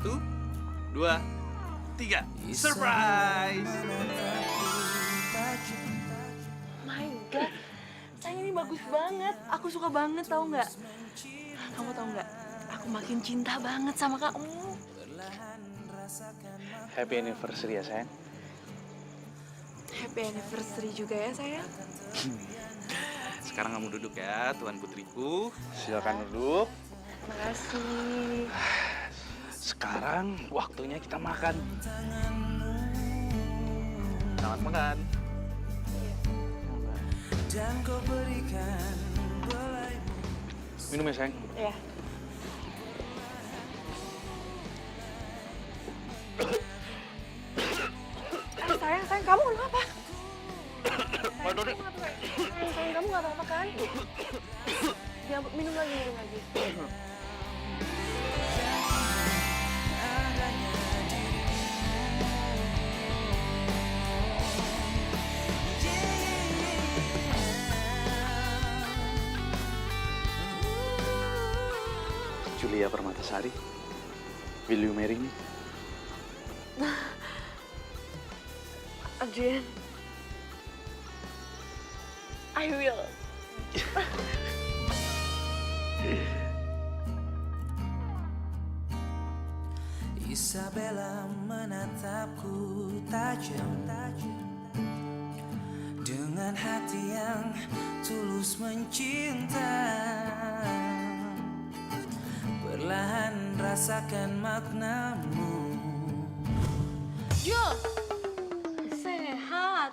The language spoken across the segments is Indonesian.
1, 2, 3. Surprise! My God, sayang ini bagus banget. Aku suka banget, tahu nggak? Kamu tahu nggak? Aku makin cinta banget sama kamu. Happy anniversary ya sayang. Happy anniversary juga ya sayang. Sekarang kamu duduk ya, Tuan Putriku. Silakan duduk. Makasih. Sekarang waktunya kita makan. Selamat makan. Minum ya sayang. Ya. Sayang, kamu kenapa? Sayang, kamu nggak apa-apa kan? Ya, minum lagi. Julia Permatasari, will you marry me? Adrian, I will. Isabella menatapku tajam dengan hati yang tulus mencinta. Perlahan rasakan maknamu. Jul, sehat.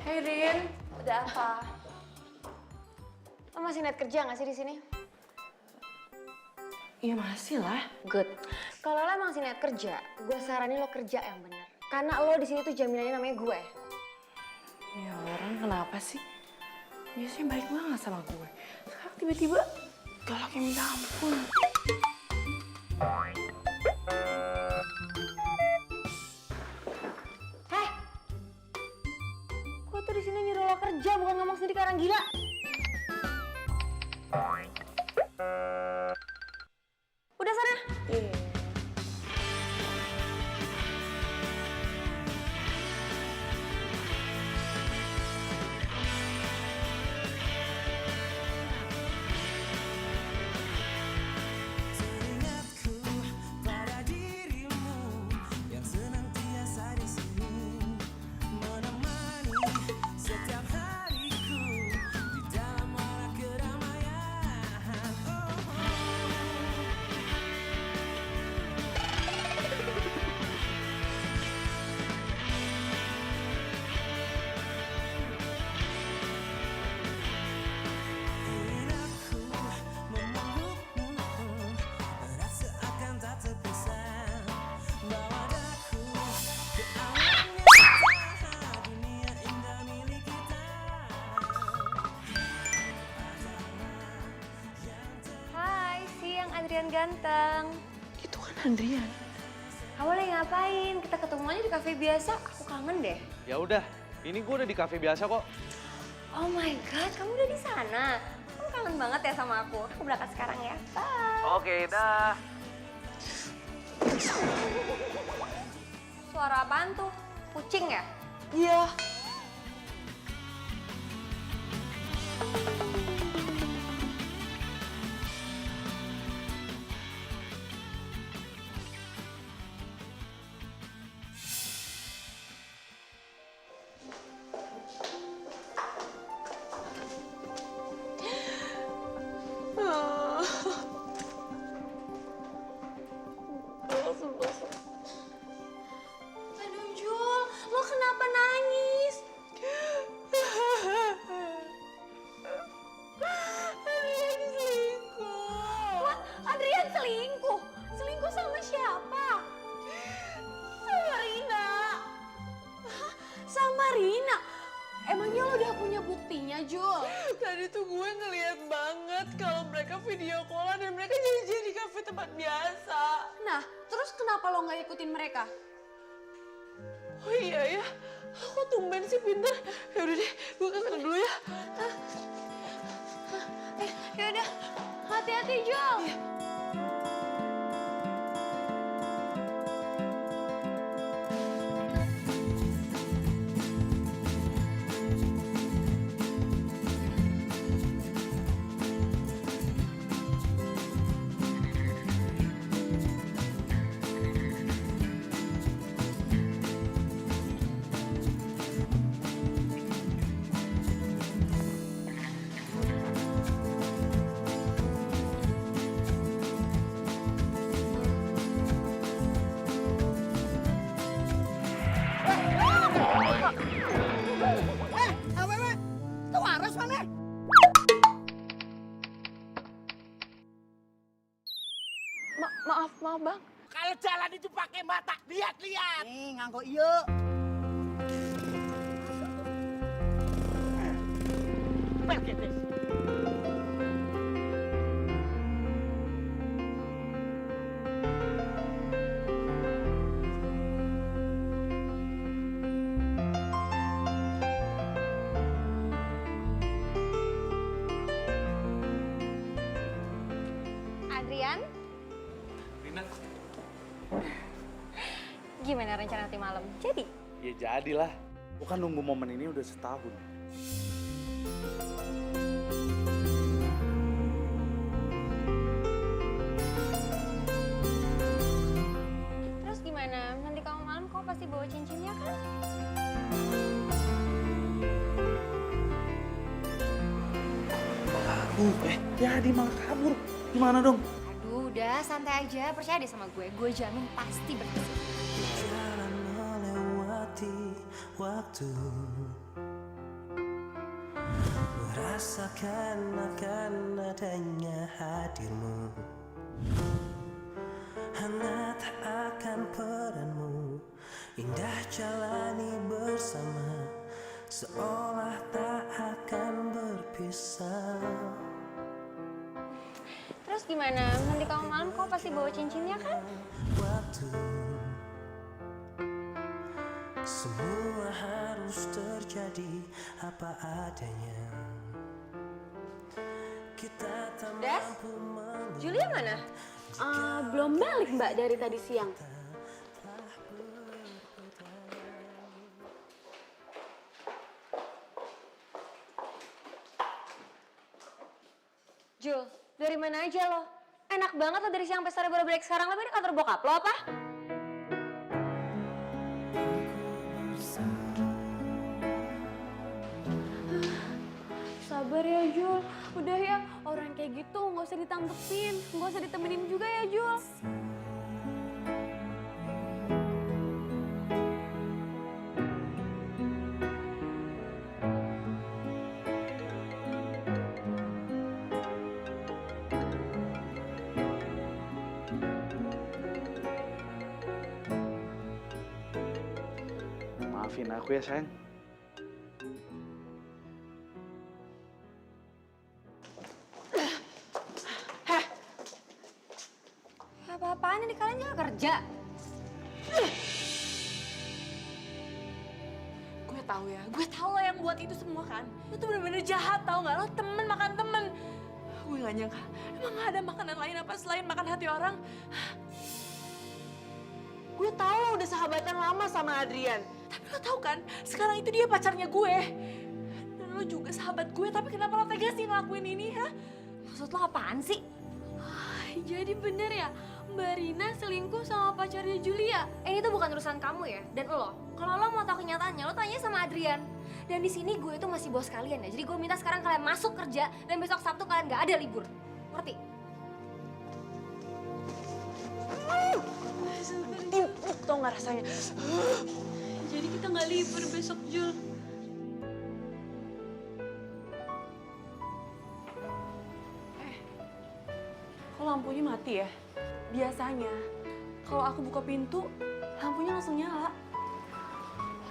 Hey Rin, ada apa? Lo masih niat kerja nggak sih di sini? Iya masih lah. Good. Kalau lo emang masih niat kerja, gue saranin lo kerja yang benar. Karena lo di sini tuh jaminannya namanya gue. Ya orang kenapa sih? Biasanya baik banget sama gue. Sekarang tiba-tiba galaknya minta ampun. Heh, gue tuh di sini nyuruh lo kerja, bukan ngomong sendiri kayak orang gila. Udah sana. Iya. Teringatku pada dirimu yang senantiasa di sini menemani setiap hariku di dalam warak keramaian. Ingin aku memelukmu, rasa akan tak terpisah. Bawa daku ke awan nyata, dunia indah milik kita. Hai, siang Adrian ganteng. Itu kan Andrian. Kamu lagi ngapain? Kita ketemuannya di kafe biasa. Aku kangen deh. Ya udah, ini gue udah di kafe biasa kok. Oh my God, kamu udah di sana. Kamu kangen banget ya sama aku. Aku berangkat sekarang ya. Bye. Oke, dah. Suara apaan tuh? Kucing ya? Iya. Aduh Jul, lo kenapa nangis? Andrian selingkuh. What? Adrian selingkuh? Selingkuh sama siapa? Sama Rina. Hah? Sama Rina? Emangnya lo udah punya buktinya, Jul? Tadi tuh gue ngeliat banget kalau mereka video callan dan mereka janjian di kafe tempat biasa. Nah, terus kenapa lo nggak ikutin mereka? Oh iya ya, kok tumben sih pinter. Yaudah deh, gue ke sana dulu ya. Yaudah, hati-hati Jul. Maaf bang. Kalau jalan itu pakai mata, lihat-lihat. Nih, nganggo iya. Perketes. Adrian, Rina, gimana rencana nanti malam? Jadi? Ya jadilah. Bukan nunggu momen ini udah setahun. Terus gimana? Nanti kamu malam kamu pasti bawa cincinnya kan? Jadi malah kabur. Gimana dong? Aduh, udah santai aja. Percaya deh sama gue. Gue jamin pasti berhasil. Jalan melewati waktu, merasakan akan adanya hadirmu, hangat akan peranmu, indah jalani bersama, seolah tak akan berpisah. Terus gimana? Nanti kamu malam kamu pasti bawa cincinnya kan? Waktu semua harus terjadi apa adanya. Kita tak Des? mampu mengelak. Julia mana? Belum balik Mbak dari tadi siang. Jul, dari mana aja lo? Enak banget lo dari siang sampai sore baru balik sekarang. Lo di kantor bokap lo apa? Sabar ya Jul, udah ya orang kayak gitu nggak usah ditanggepin, nggak usah ditemenin juga ya Jul. Maafin aku ya sayang. Apa-apaan ini kalian jangan kerja. Gue tahu lo yang buat itu semua kan. Lo tuh bener-bener jahat tau nggak? Lo temen makan temen. Gue nggak nyangka. Emang nggak ada makanan lain apa selain makan hati orang? Gue tahu lo udah sahabatan lama sama Adrian. Tapi lo tahu kan, sekarang itu dia pacarnya gue. Dan lo juga sahabat gue, tapi kenapa lo tega sih ngelakuin ini, ha? Maksud lo apaan sih? Jadi bener ya, Mbak Rina selingkuh sama pacarnya Julia. Ini tuh bukan urusan kamu ya. Dan lo, kalau lo mau tahu kenyataannya, lo tanya sama Adrian. Dan di sini gue itu masih bos kalian ya. Jadi gue minta sekarang kalian masuk kerja dan besok Sabtu kalian nggak ada libur. Ngerti? Empuk tau nggak rasanya? Jadi kita nggak libur besok Jul. Kok lampunya mati ya? Biasanya kalau aku buka pintu, lampunya langsung nyala.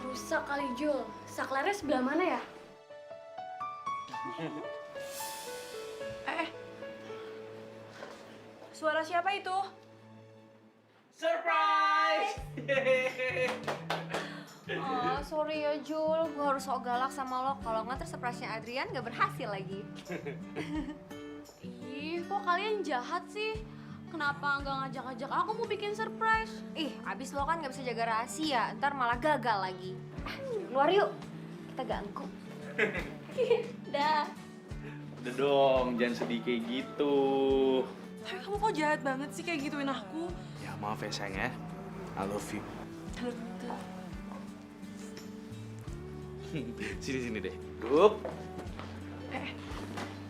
Rusak kali Jul. Saklarnya sebelah mana ya? Suara siapa itu? Surprise! sorry ya Jul, gue harus sok galak sama lo. Kalau nggak terus surprise-nya Adrian gak berhasil lagi. Ih, kok kalian jahat sih? Kenapa nggak ngajak-ngajak aku mau bikin surprise? Ih, abis lo kan gak bisa jaga rahasia, ntar malah gagal lagi. Keluar yuk, kita ganggu. Dah. Udah dong, jangan sedih kayak gitu. Tapi kamu kok jahat banget sih kayak gituin aku? Ya maaf ya sayang ya. I love you. Sini deh. Duduk.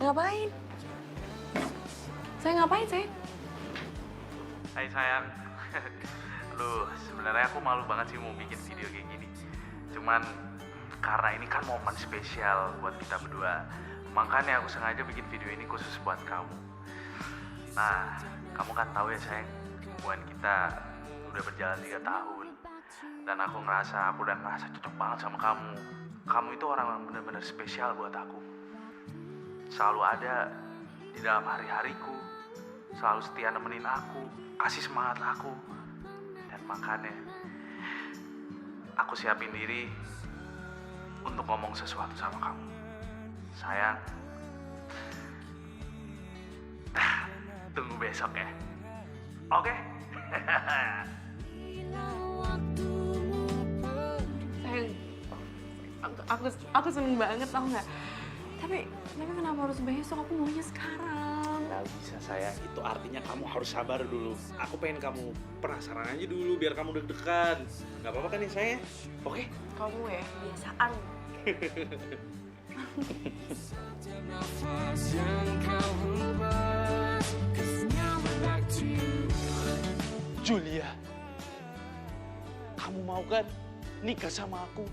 Ngapain? Saya ngapain, saya? Hai sayang. Aduh, sebenarnya aku malu banget sih mau bikin video kayak gini. Cuman karena ini kan momen spesial buat kita berdua. Makanya aku sengaja bikin video ini khusus buat kamu. Nah, kamu kan tahu ya sayang, hubungan kita udah berjalan 3 tahun. Dan aku udah ngerasa cocok banget sama kamu. Kamu itu orang yang benar-benar spesial buat aku. Selalu ada di dalam hari-hariku. Selalu setia nemenin aku, kasih semangat aku. Dan makanya aku siapin diri untuk ngomong sesuatu sama kamu. Sayang, tunggu besok ya. Oke? Sayang, aku seneng banget tau nggak? Tapi kenapa harus besok? Aku maunya sekarang. Gak bisa sayang, itu artinya kamu harus sabar dulu. Aku pengen kamu penasaran aja dulu biar kamu deg-degan. Gak apa-apa kan ya sayang? Oke? Kamu ya, kebiasaan. Julia, kamu mau kan nikah sama aku?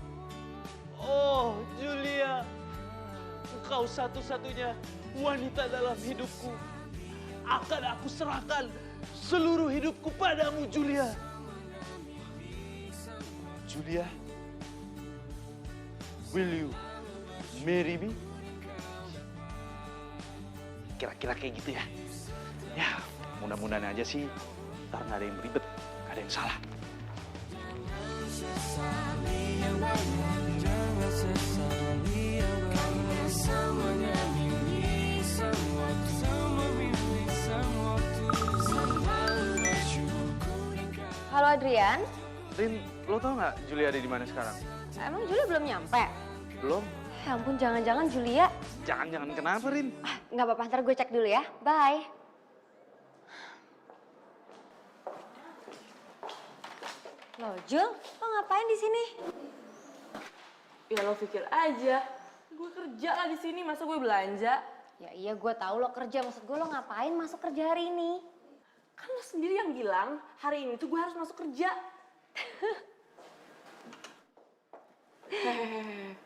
Oh, Julia, engkau satu-satunya wanita dalam hidupku. Akan aku serahkan seluruh hidupku padamu, Julia. Julia, will you marry me? Kira-kira kayak gitu ya. Ya, mudah-mudahan aja sih ntar nggak ada yang ribet, nggak ada yang salah. Halo Adrian, Rin, lo tau nggak Julia ada di mana sekarang? emang Julia belum nyampe? Belum. Ya ampun, jangan-jangan Julia. Jangan kenapa, Rin? Nggak apa-apa, ntar gue cek dulu ya. Bye. Loh, Jul, lo ngapain di sini? Ya lo pikir aja, gue kerja lah di sini, masa gue belanja? Ya iya, gue tahu lo kerja. Maksud gue lo ngapain masuk kerja hari ini? Kan lo sendiri yang bilang hari ini tuh gue harus masuk kerja. Hehehe,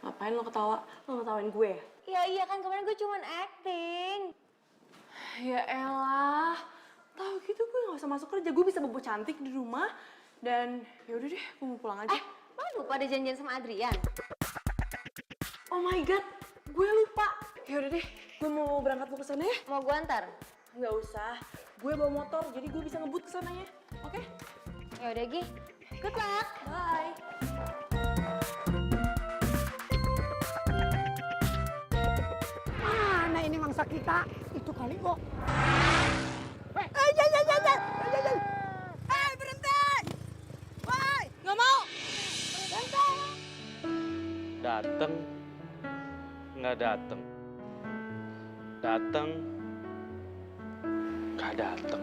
ngapain lo ketawa? Lo ngetawain gue ya? Ya iya kan, kemarin gue cuman acting. Ya elah, tahu gitu gue gak usah masuk kerja, gue bisa bobo cantik di rumah. Dan yaudah deh, gue mau pulang aja. Lo lupa ada janjian sama Adrian? Oh my god, gue lupa. Yaudah deh, gue mau berangkat ke sana ya. Mau gue antar? Nggak usah, gue bawa motor jadi gue bisa ngebut ke sananya. Oke? Ya udah Gi, good luck. Bye. Mana ini mangsa kita? Itu kali kok. Berhenti! Woi, nggak mau. Berhenti! Dateng, nggak dateng. Dateng, nggak dateng.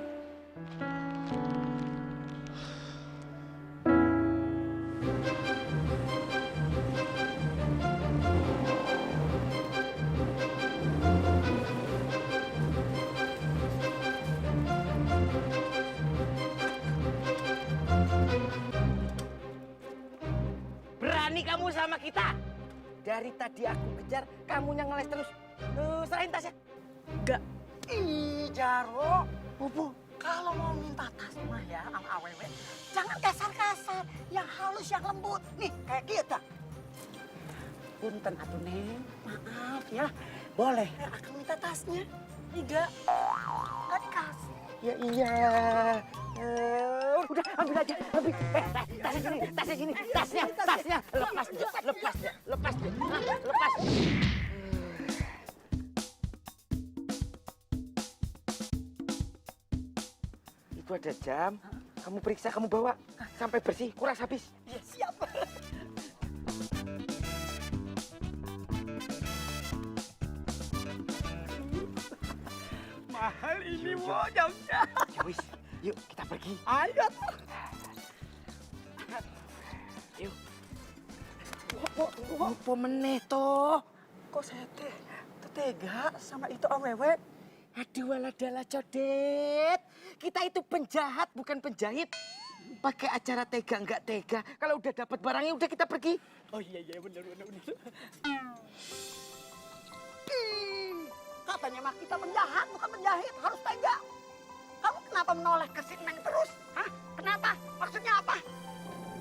Berani kamu sama kita? Dari tadi aku kejar, kamunya ngeles terus. Serahin tasnya. Enggak. Ih, Jaro. Bobo, kalau mau minta tas mah ya sama awewe, jangan kasar-kasar. Yang halus, yang lembut. Nih, kayak kita. Punten atuh, Neng. Maaf ya. Boleh, akan minta tasnya. Enggak. Enggak dikasih. Ya iya. Udah udah ambil aja, ambil. Tasnya gini, tasnya. Lepas dia. Lepas. Itu ada jam, kamu periksa, kamu bawa sampai bersih, kuras habis. Iya, siap. Mahal ini, Wo, jamnya. Ya wis, yuk kita pergi. Ayo tuh. Yuk. Apa meneh toh? Kok saya tega sama itu awewe? Aduh, waladala codet. Kita itu penjahat, bukan penjahit. Pakai acara tega nggak tega. Kalau udah dapat barangnya udah kita pergi. Oh iya benar. Katanya mah kita penjahat, bukan penjahit. Harus tega. Kamu kenapa menoleh ke si Neng terus? Hah? Kenapa? Maksudnya apa?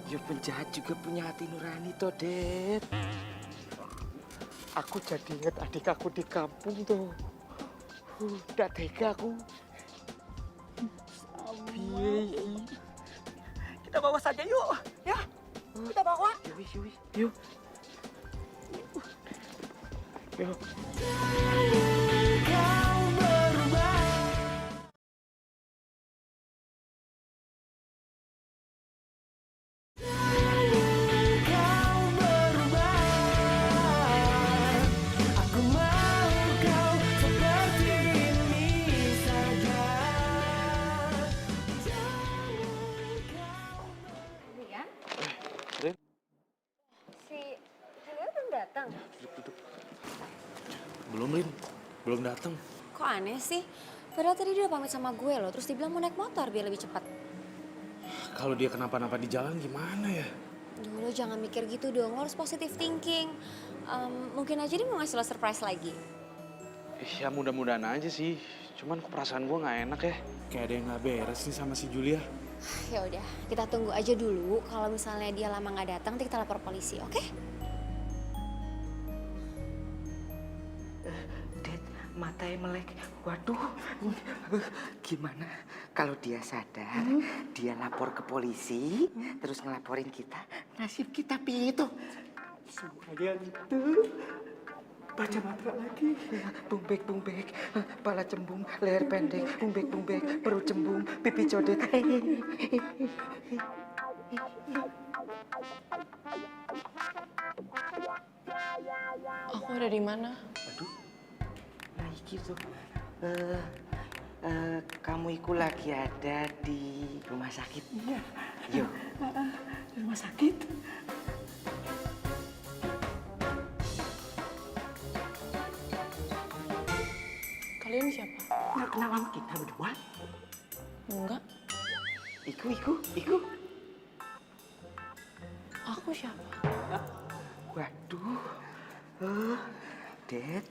Ya penjahat juga punya hati nurani toh, Det. Aku jadi inget adik aku di kampung tuh. Udah tega aku. Kita bawa saja yuk, ya. Kita bawa. Yuk. Aku mau kau seperti ini saja. Adrian? Rin? Si Julia belum datang. Duduk. Belum, Rin. Belum datang. Kok aneh sih? Padahal tadi dia udah pamit sama gue loh, terus dia bilang mau naik motor biar lebih cepat. Kalau dia kenapa-napa di jalan gimana ya? Duh, lo jangan mikir gitu dong, lo harus positive thinking. Mungkin aja dia mau ngasih lo surprise lagi. Ya mudah-mudahan aja sih. Cuman kok perasaan gue nggak enak ya. Kayak ada yang nggak beres nih sama si Julia. Ya udah, kita tunggu aja dulu. Kalau misalnya dia lama nggak datang, nanti kita lapor polisi, oke? Det, matanya melek. Waduh, gimana kalau dia sadar, dia lapor ke polisi, terus ngelaporin kita, nasib kita piye tuh? Semuanya gitu. Baca mantra lagi. Bumbek, kepala cembung, leher pendek, bumbek, perut cembung, pipi codet. Aku ada di mana? Aduh, nah gitu. Kamu itu lagi ada di rumah sakit. Iya. Yuk. Di rumah sakit. Kalian siapa? Nggak kenal sama kita berdua? Enggak. Iku. Aku siapa? Waduh. Det.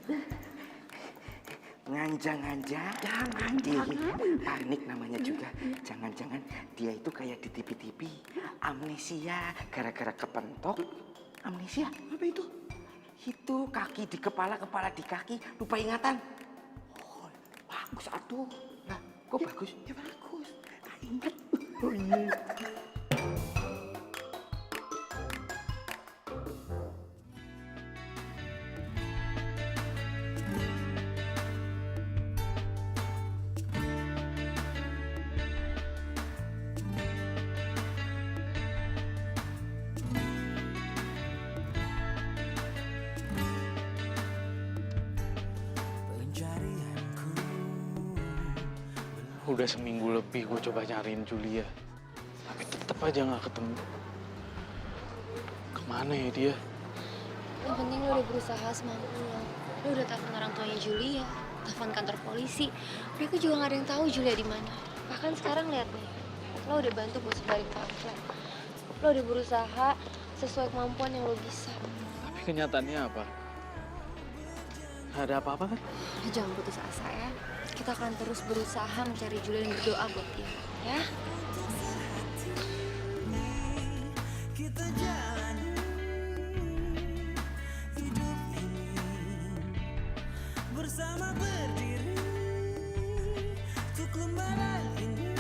Nganja-nganja. Jangan. Panik namanya juga. Jangan-jangan dia itu kayak di TV-TV. Amnesia. Gara-gara kepentok. Amnesia? Apa itu? Itu kaki di kepala di kaki. Lupa ingatan. Oh, bagus atuh. Nah, kok bagus? Ya bagus. Tak ingat. Oh iya. Udah seminggu lebih gue coba nyariin Julia. Tapi tetap aja nggak ketemu. Kemana ya dia? Yang penting lo udah berusaha semampu lo. Lo udah telepon orang tuanya Julia, telepon kantor polisi. Mereka juga nggak ada yang tahu Julia di mana. Bahkan sekarang lihat nih, lo udah bantu buat sebarin pamflet. Lo udah berusaha sesuai kemampuan yang lo bisa. Tapi kenyataannya apa? Nggak ada apa-apa kan? Lo jangan putus asa ya. Kita akan terus berusaha mencari Julia dan berdoa buat dia, ya. Kita jalani hidup ini bersama berdiri untuk lembaran ini.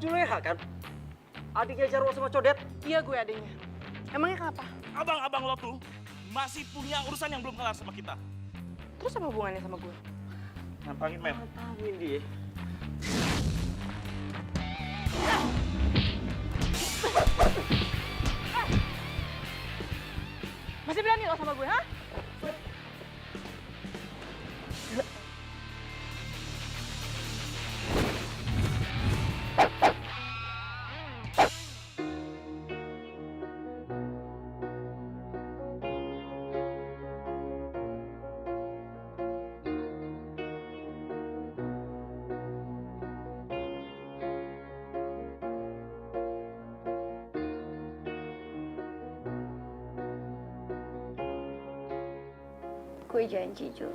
Juleha kan? Adiknya Jarwo sama Codet. Iya gue adanya. Emangnya kenapa? Abang-abang lo tuh masih punya urusan yang belum kelar sama kita. Terus apa hubungannya sama gue? Nampangin, men. Mantapin dia. Masih berani lo sama gue, ha? Gue janji, Jul.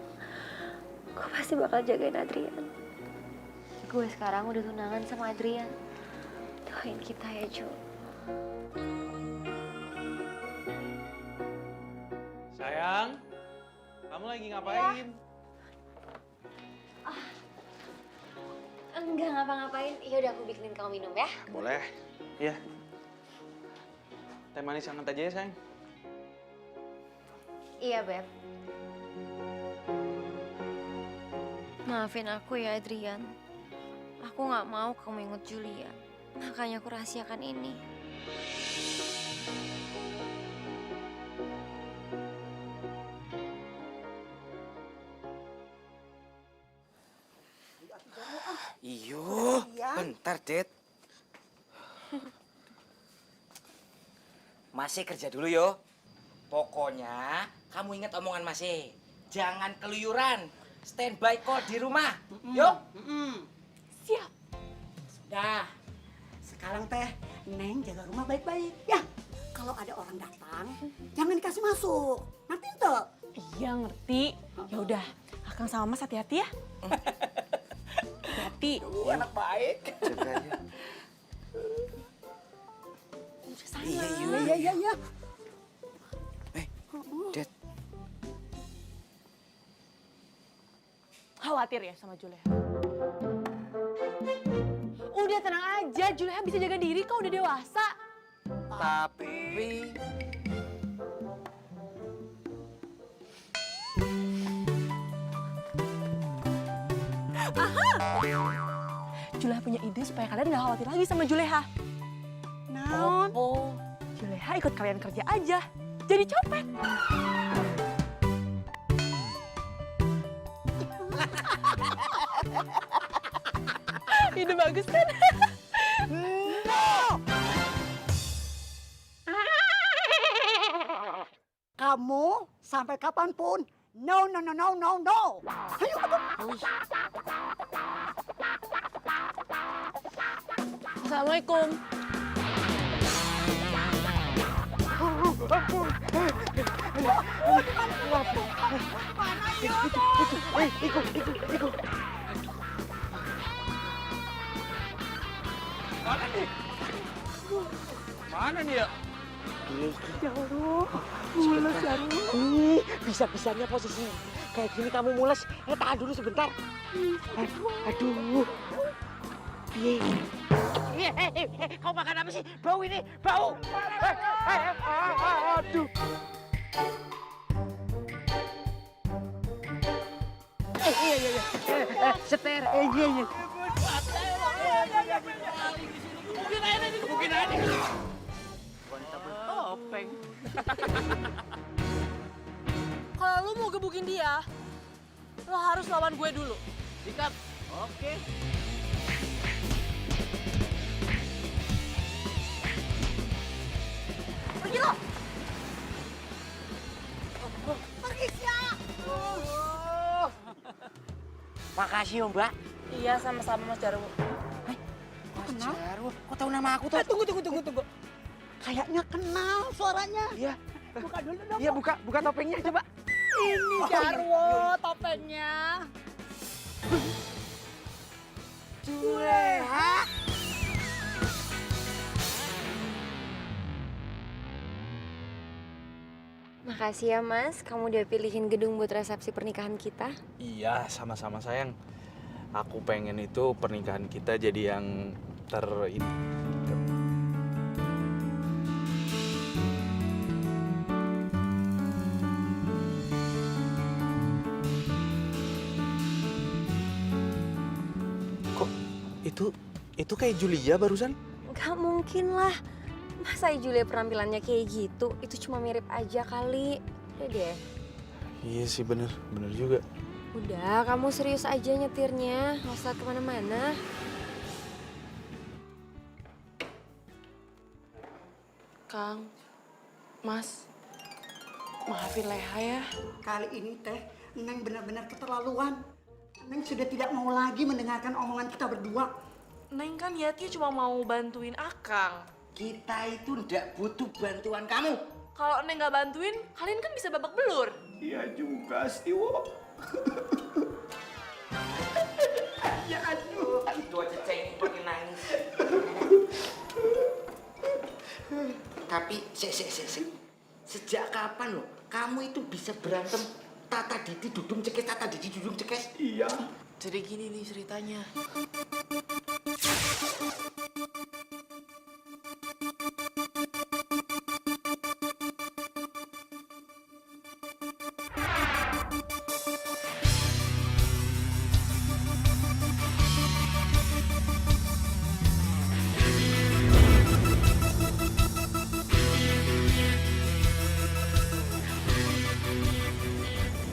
Gue pasti bakal jagain Adrian. Gue sekarang udah tunangan sama Adrian. Doain kita ya, Jul. Sayang, kamu lagi ngapain? Enggak ngapa-ngapain. Ya udah aku bikinin kamu minum ya. Boleh. Iya. Teh manis hangat aja ya, sayang. Iya, Beb. Maafin aku ya, Adrian. Aku nggak mau kamu inget Julia. Makanya aku rahasiakan ini. Iyo, bentar, Det. Masih kerja dulu yo. Pokoknya kamu ingat omongan Masih. Jangan keluyuran. Standby call di rumah. Yuk. Siap. Dah. Sekarang teh Neng jaga rumah baik-baik ya. Kalau ada orang datang, jangan dikasih masuk. Ngerti tuh? Iya ngerti. Ya udah, Akang sama Mas hati-hati ya. Hati. Anak baik. Jaga ya. Udah sana. Iya. Det. Khawatir ya sama Juleha? Udah tenang aja, Juleha bisa jaga diri kok, udah dewasa. Tapi Juleha punya ide supaya kalian gak khawatir lagi sama Juleha. Naon? Juleha ikut kalian kerja aja, jadi copet. Ide bagus kan? Kamu sampai kapanpun, no. Ayo ketemu. Assalamualaikum. Ikut. Mana nih ya? Ya Allah, mules Jarwo. Ih, bisa-bisanya posisi kayak gini kamu mules. Tahan dulu sebentar. Aduh. Kau makan apa sih? Bau ini, bau. Aduh. Iya. Seter. Iya. Mungkin aja. Topeng. Kalau lu mau gebukin dia, lo harus lawan gue dulu. Sikat. Oke. Pergi lo. Pergi siap. Makasih, Mbak. Iya, sama-sama Mas Jarwo. Mas Jarwo, kok tahu nama aku tuh? Tunggu. Kayaknya kenal suaranya. Iya. Buka dulu dong. Iya, buka topengnya coba. Ini Jarwo topengnya. Juleha. Makasih ya, Mas. Kamu udah pilihin gedung buat resepsi pernikahan kita. Iya, sama-sama sayang. Aku pengen itu pernikahan kita jadi yang daftar ini. Kok itu kayak Julia barusan? Gak mungkin lah. Masa Julia penampilannya kayak gitu? Itu cuma mirip aja kali. Udah deh. Iya sih, bener juga. Udah, kamu serius aja nyetirnya. Nggak usah kemana-mana. Kang, Mas, maafin Leha ya. Kali ini teh, Neng benar-benar keterlaluan. Neng sudah tidak mau lagi mendengarkan omongan kita berdua. Neng kan niatnya cuma mau bantuin Akang. Kita itu ndak butuh bantuan kamu. Kalau Neng nggak bantuin, kalian kan bisa babak belur. Iya juga sih, Wo. Ya aduh, itu aja cengeng pakai nangis. Tapi, sejak kapan lo kamu itu bisa berantem tata didi dudung cekes, tata didi dudung cekes? Iya. Jadi gini nih ceritanya.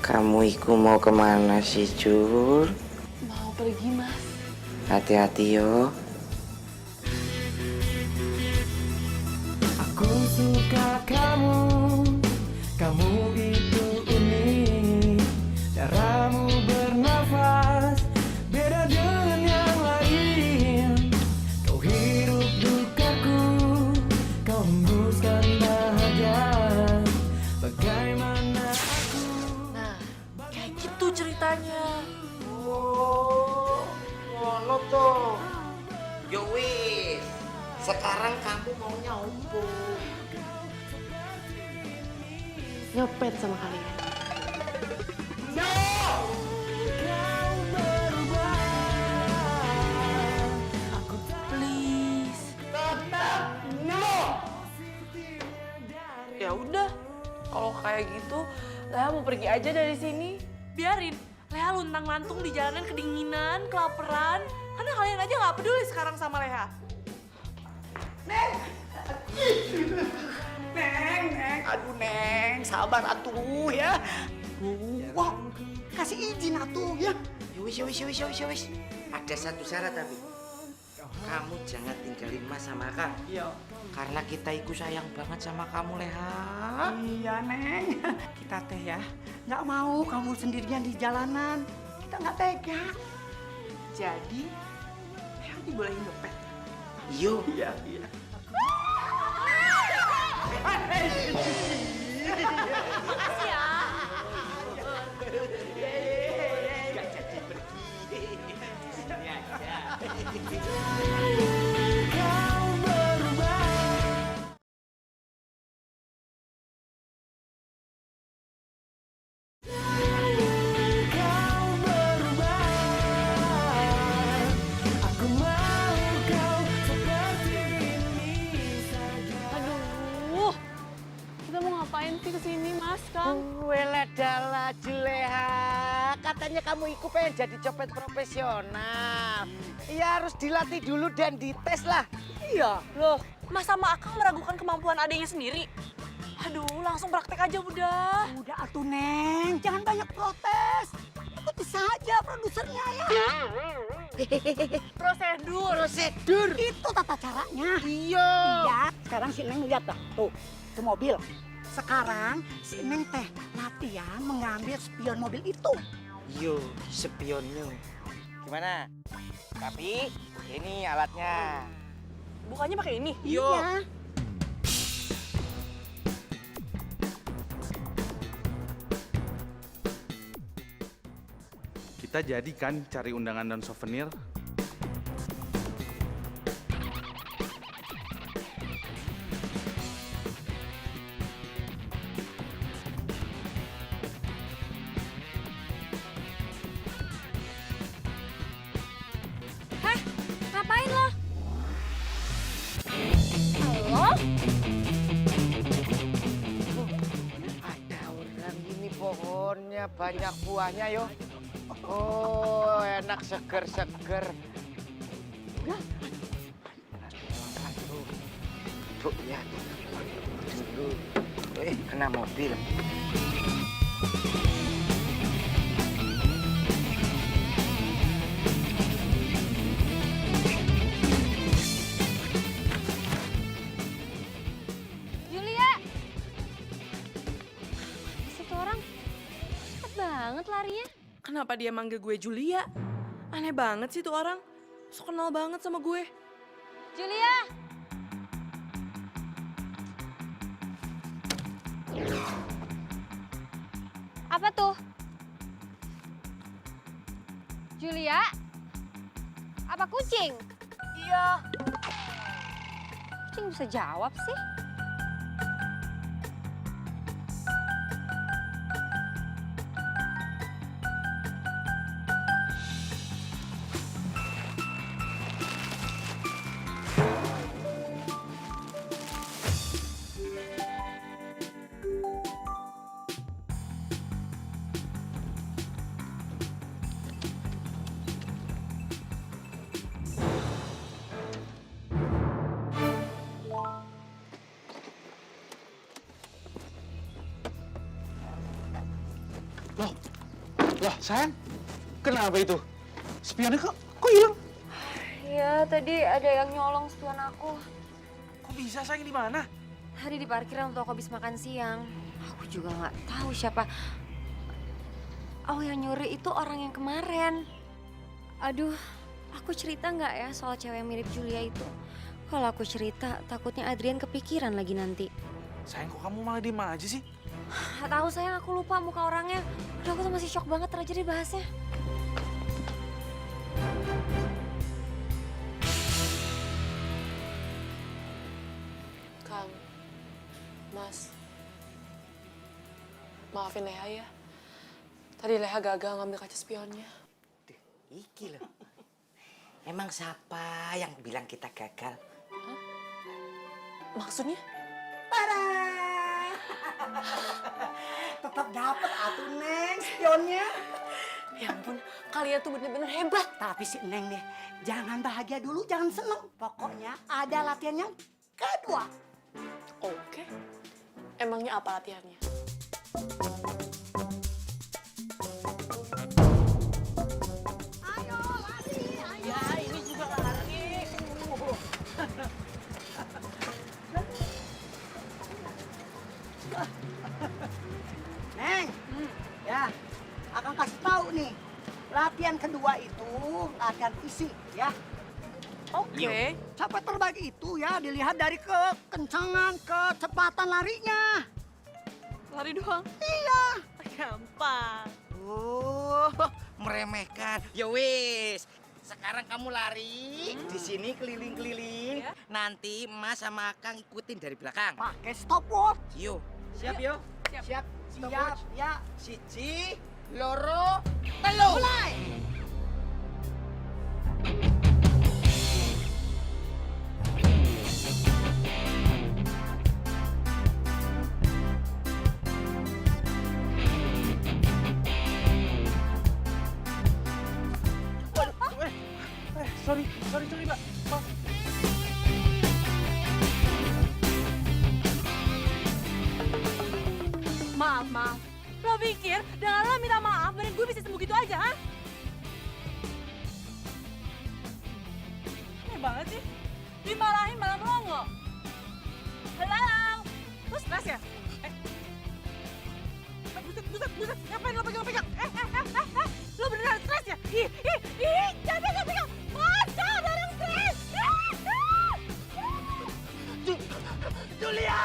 Kamu iku mau kemana sih, Jur? Mau pergi, Mas. Hati-hati yo. Aku suka kamu, kamu itu unik. Caramu bernafas beda dengan yang lain. Kau hirup dukaku, kau hembuskan bahagia. Bagaimana aku? Nah, kayak gitu ceritanya. Oh, ngono toh. Yo wis. Sekarang kamu maunya opo? Nyopet sama kalian. Please. Ya udah, kalau kayak gitu, Leha mau pergi aja dari sini. Biarin, Leha luntang-lantung di jalanan kedinginan, kelaparan. Karena kalian aja nggak peduli sekarang sama Leha. Neng, aduh Neng, sabar atuh ya. Wah, kasih izin atuh ya. Ya wis. Ada satu syarat tapi. Kamu jangan tinggalin Mas sama Kang. Iya. Karena kita itu sayang banget sama kamu, Leha. Iya Neng, kita teh ya nggak mau kamu sendirian di jalanan. Kita nggak tega. Jadi, Leha dibolehin nyopet. Yo. Iya. Makasih ya. Gak jadi pergi. Sini aja. Kau berubah. Kau berubah. Aku mau kau seperti ini saja. Aduh, kita mau ngapain sih kesini, Mas, Kang? Weladala Juleha, katanya kamu ikut pengen jadi copet profesional. Ya harus dilatih dulu dan dites lah. Iya. Loh, Mas sama Akang meragukan kemampuan adanya sendiri? Aduh, langsung praktek aja udah. Udah atuh Neng, jangan banyak protes. Ikuti saja produsernya ya. Prosedur. Itu tata caranya. Iya. Iya. Sekarang si Neng lihat dah, tuh mobil. Sekarang si Neng teh latihan mengambil spion mobil itu. Yo, spionnya. Gimana? Tapi ini alatnya. Bukannya pakai ini? Yo. Iya. Kita jadi kan cari undangan dan souvenir. Hah? Ngapain lo? pohonnya banyak buahnya yo. Oh, enak seger-seger. Aduh, Bu ya. Dulu, kena mobil. Julia! Situ orang cepet banget larinya. Kenapa dia manggil gue Julia? Aneh banget sih tuh orang. So kenal banget sama gue. Julia! Apa tuh? Julia? Apa kucing? Iya. Kucing bisa jawab sih. Lah, sayang, kenapa itu? Spionnya kok hilang? Iya, tadi ada yang nyolong spion aku. Kok bisa, sayang, di mana? Tadi di parkiran waktu aku habis makan siang. Aku juga nggak tahu siapa. Oh, yang nyuri itu orang yang kemarin. Aduh, aku cerita nggak ya soal cewek yang mirip Julia itu? Kalau aku cerita, takutnya Adrian kepikiran lagi nanti. Sayang, kok kamu malah diem aja sih? Nggak tahu sayang, aku lupa muka orangnya. Udah aku tuh masih shock banget aja dibahasnya. Kang, Mas, maafin Leha ya. Tadi Leha gagal ngambil kaca spionnya. Duh, iki loh. Emang siapa yang bilang kita gagal? Maksudnya? Tetap dapat atuh Neng spionnya. Ya ampun, kalian tuh bener-bener hebat. Tapi si Neng nih, jangan bahagia dulu, jangan seneng. Pokoknya ada latihan yang kedua. Oke. Emangnya apa latihannya? Ayo lari, ayo. Ya ini juga lari. Neng, ya, akan kasih tahu nih. Latihan kedua itu latihan fisik, ya. Oke. Capek terbaik itu ya dilihat dari kekencangan, kecepatan larinya. Lari doang. Iya. Gampang. Oh, meremehkan. Ya wis. Sekarang kamu lari di sini keliling-keliling. Ya. Nanti Mas sama Kang ikutin dari belakang. Pakai stopwatch. Yo, siap yo? Siap. Siap. Siap, ya. Siji, loro, telu. Mulai. Sorry, Mbak. Maaf. Maaf. Lo pikir dengan lo minta maaf, badan gue bisa sembuh gitu aja, ha? Aneh banget sih. Dimarahin malah melongo. Halo? Lo stres ya? Buset. Ngapain lo pegang-pegang? Lo beneran stres ya? Ih, jangan pegang-pegang. Masa bareng stres? Julia!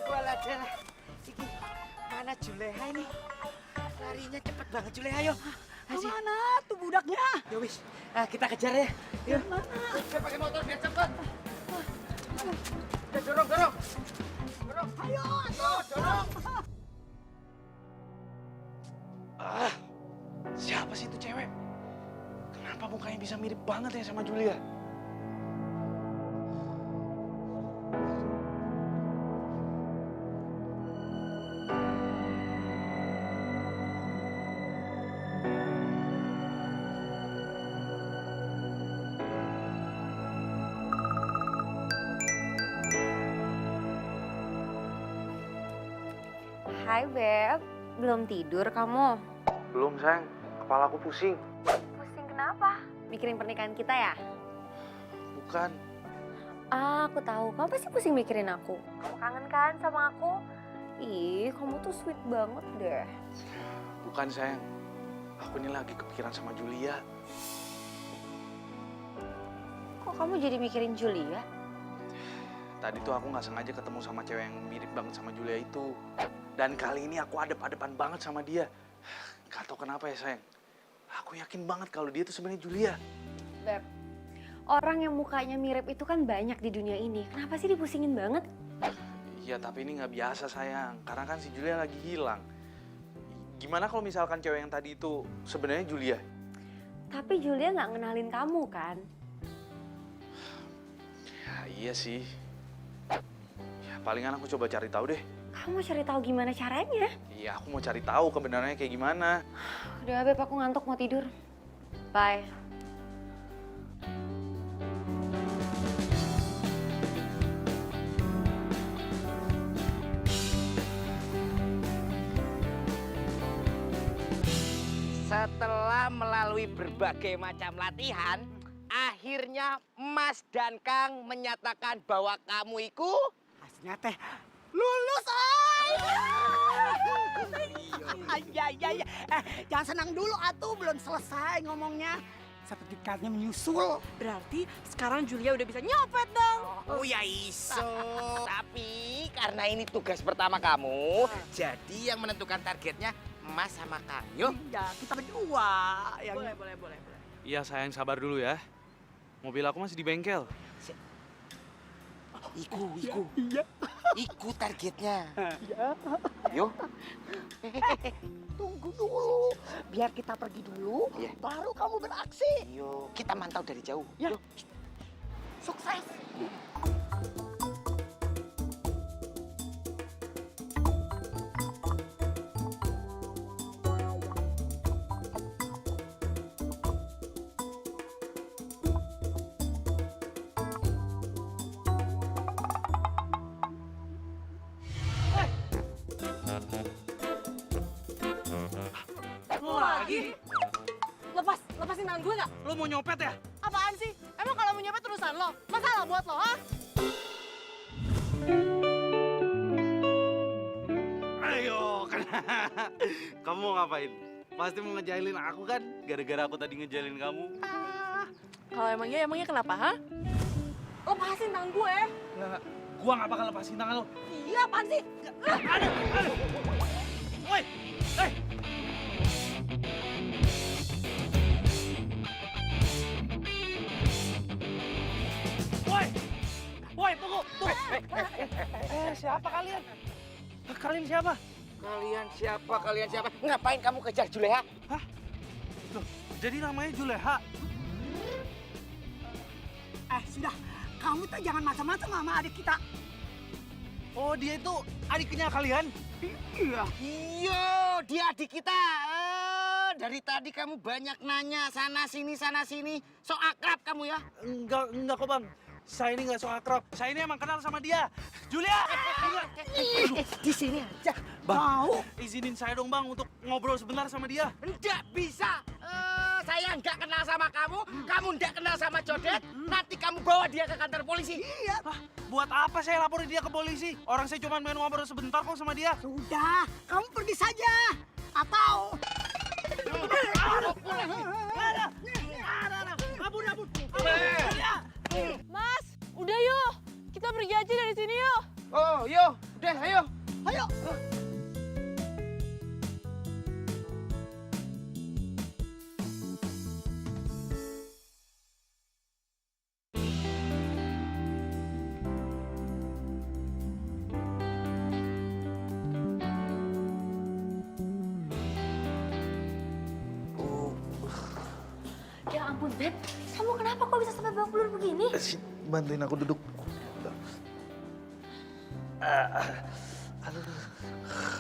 Waladara, iki mana Juleha ini? Larinya cepet banget Juleha, ayo. Kemana tuh budaknya? Ya wis, kita kejar ya. Yuk. Saya pakai motor biar cepet. Ya, dorong. Ayo, Dorong. Siapa sih itu cewek? Kenapa mukanya bisa mirip banget ya sama Julia? Hai Beb, belum tidur kamu? Belum sayang, kepala aku pusing. Pusing kenapa? Mikirin pernikahan kita ya? Bukan, Ah, aku tahu. Kamu pasti pusing mikirin aku. Kamu kangen kan sama aku? Ih, kamu tuh sweet banget deh. bukan sayang. Aku ini lagi kepikiran sama Julia. Kok kamu jadi mikirin Julia? Tadi tuh aku nggak sengaja ketemu sama cewek yang mirip banget sama Julia itu. Dan kali ini aku adep-adepan banget sama dia. Gak tau kenapa ya sayang. Aku yakin banget kalau dia tuh sebenarnya Julia. Beb, orang yang mukanya mirip itu kan banyak di dunia ini. Kenapa sih dipusingin banget? Iya tapi ini nggak biasa sayang. Karena kan si Julia lagi hilang. Gimana kalau misalkan cewek yang tadi itu sebenarnya Julia? Tapi Julia nggak ngenalin kamu kan? Ya iya sih. Ya palingan aku coba cari tahu deh. Kamu cari tahu gimana caranya? Iya aku mau cari tahu kebenarannya kayak gimana. Udah Beb, aku ngantuk mau tidur. Bye. Setelah melalui berbagai macam latihan, akhirnya Mas dan Kang menyatakan bahwa kamu itu Aslinya teh lulus, ay! Iya. Jangan senang dulu atuh, belum selesai ngomongnya. Sertifikatnya menyusul. Berarti sekarang Julia udah bisa nyopet dong. oh ya iso. Tapi karena ini tugas pertama kamu, jadi yang menentukan targetnya Mas sama Kang. Yuk. Ya, kita berdua. Yang... Boleh. Iya sayang sabar dulu ya. Mobil aku masih di bengkel. Iku. Iya. Iku targetnya. Iya. Yuk. Tunggu dulu. Biar kita pergi dulu, Iya. baru kamu beraksi. Yuk, kita mantau dari jauh. Ya. Yuk. Sukses. Lagi? Lepasin tangan gue nggak? Lo mau nyopet ya? Apaan sih? Emang kalau mau nyopet urusan lo? Masalah buat lo, ha? Ayo, kamu mau ngapain? Pasti mau ngejailin aku kan? Gara-gara aku tadi ngejailin kamu. Kalau emangnya kenapa, ha? Lepasin tangan gue. Nggak, gua nggak bakal lepasin tangan lo. Iya, apaan sih? Aduh. Woi, hey. Woi, tunggu. Siapa kalian? Kalian siapa? Kalian siapa? Ngapain kamu kejar Juleha? Hah? Loh, jadi namanya Juleha? Sudah. Kamu tuh jangan macam-macam sama adik kita. Oh, dia itu adiknya kalian? Iya. Iya, dia adik kita. Dari tadi kamu banyak nanya sana sini. So akrab kamu ya? Enggak kok bang. Saya ini nggak so akrab. Saya ini emang kenal sama dia. Julia! Di sini aja. Bang, Mau? izinin saya dong bang untuk ngobrol sebentar sama dia. Enggak bisa. Saya enggak kenal sama kamu enggak kenal sama Codet. Nanti kamu bawa dia ke kantor polisi. Iya. Hah, buat apa saya laporin dia ke polisi? Orang saya cuma main ngobrol sebentar kok sama dia. Sudah, kamu pergi saja. Atau... Ampun. Mas, udah yuk. Kita pergi aja dari sini yuk. Oh, yo, udah, ayo. Ayo. Ya ampun Beb, kamu kenapa kok bisa sampai babak belur begini? Bantuin aku duduk.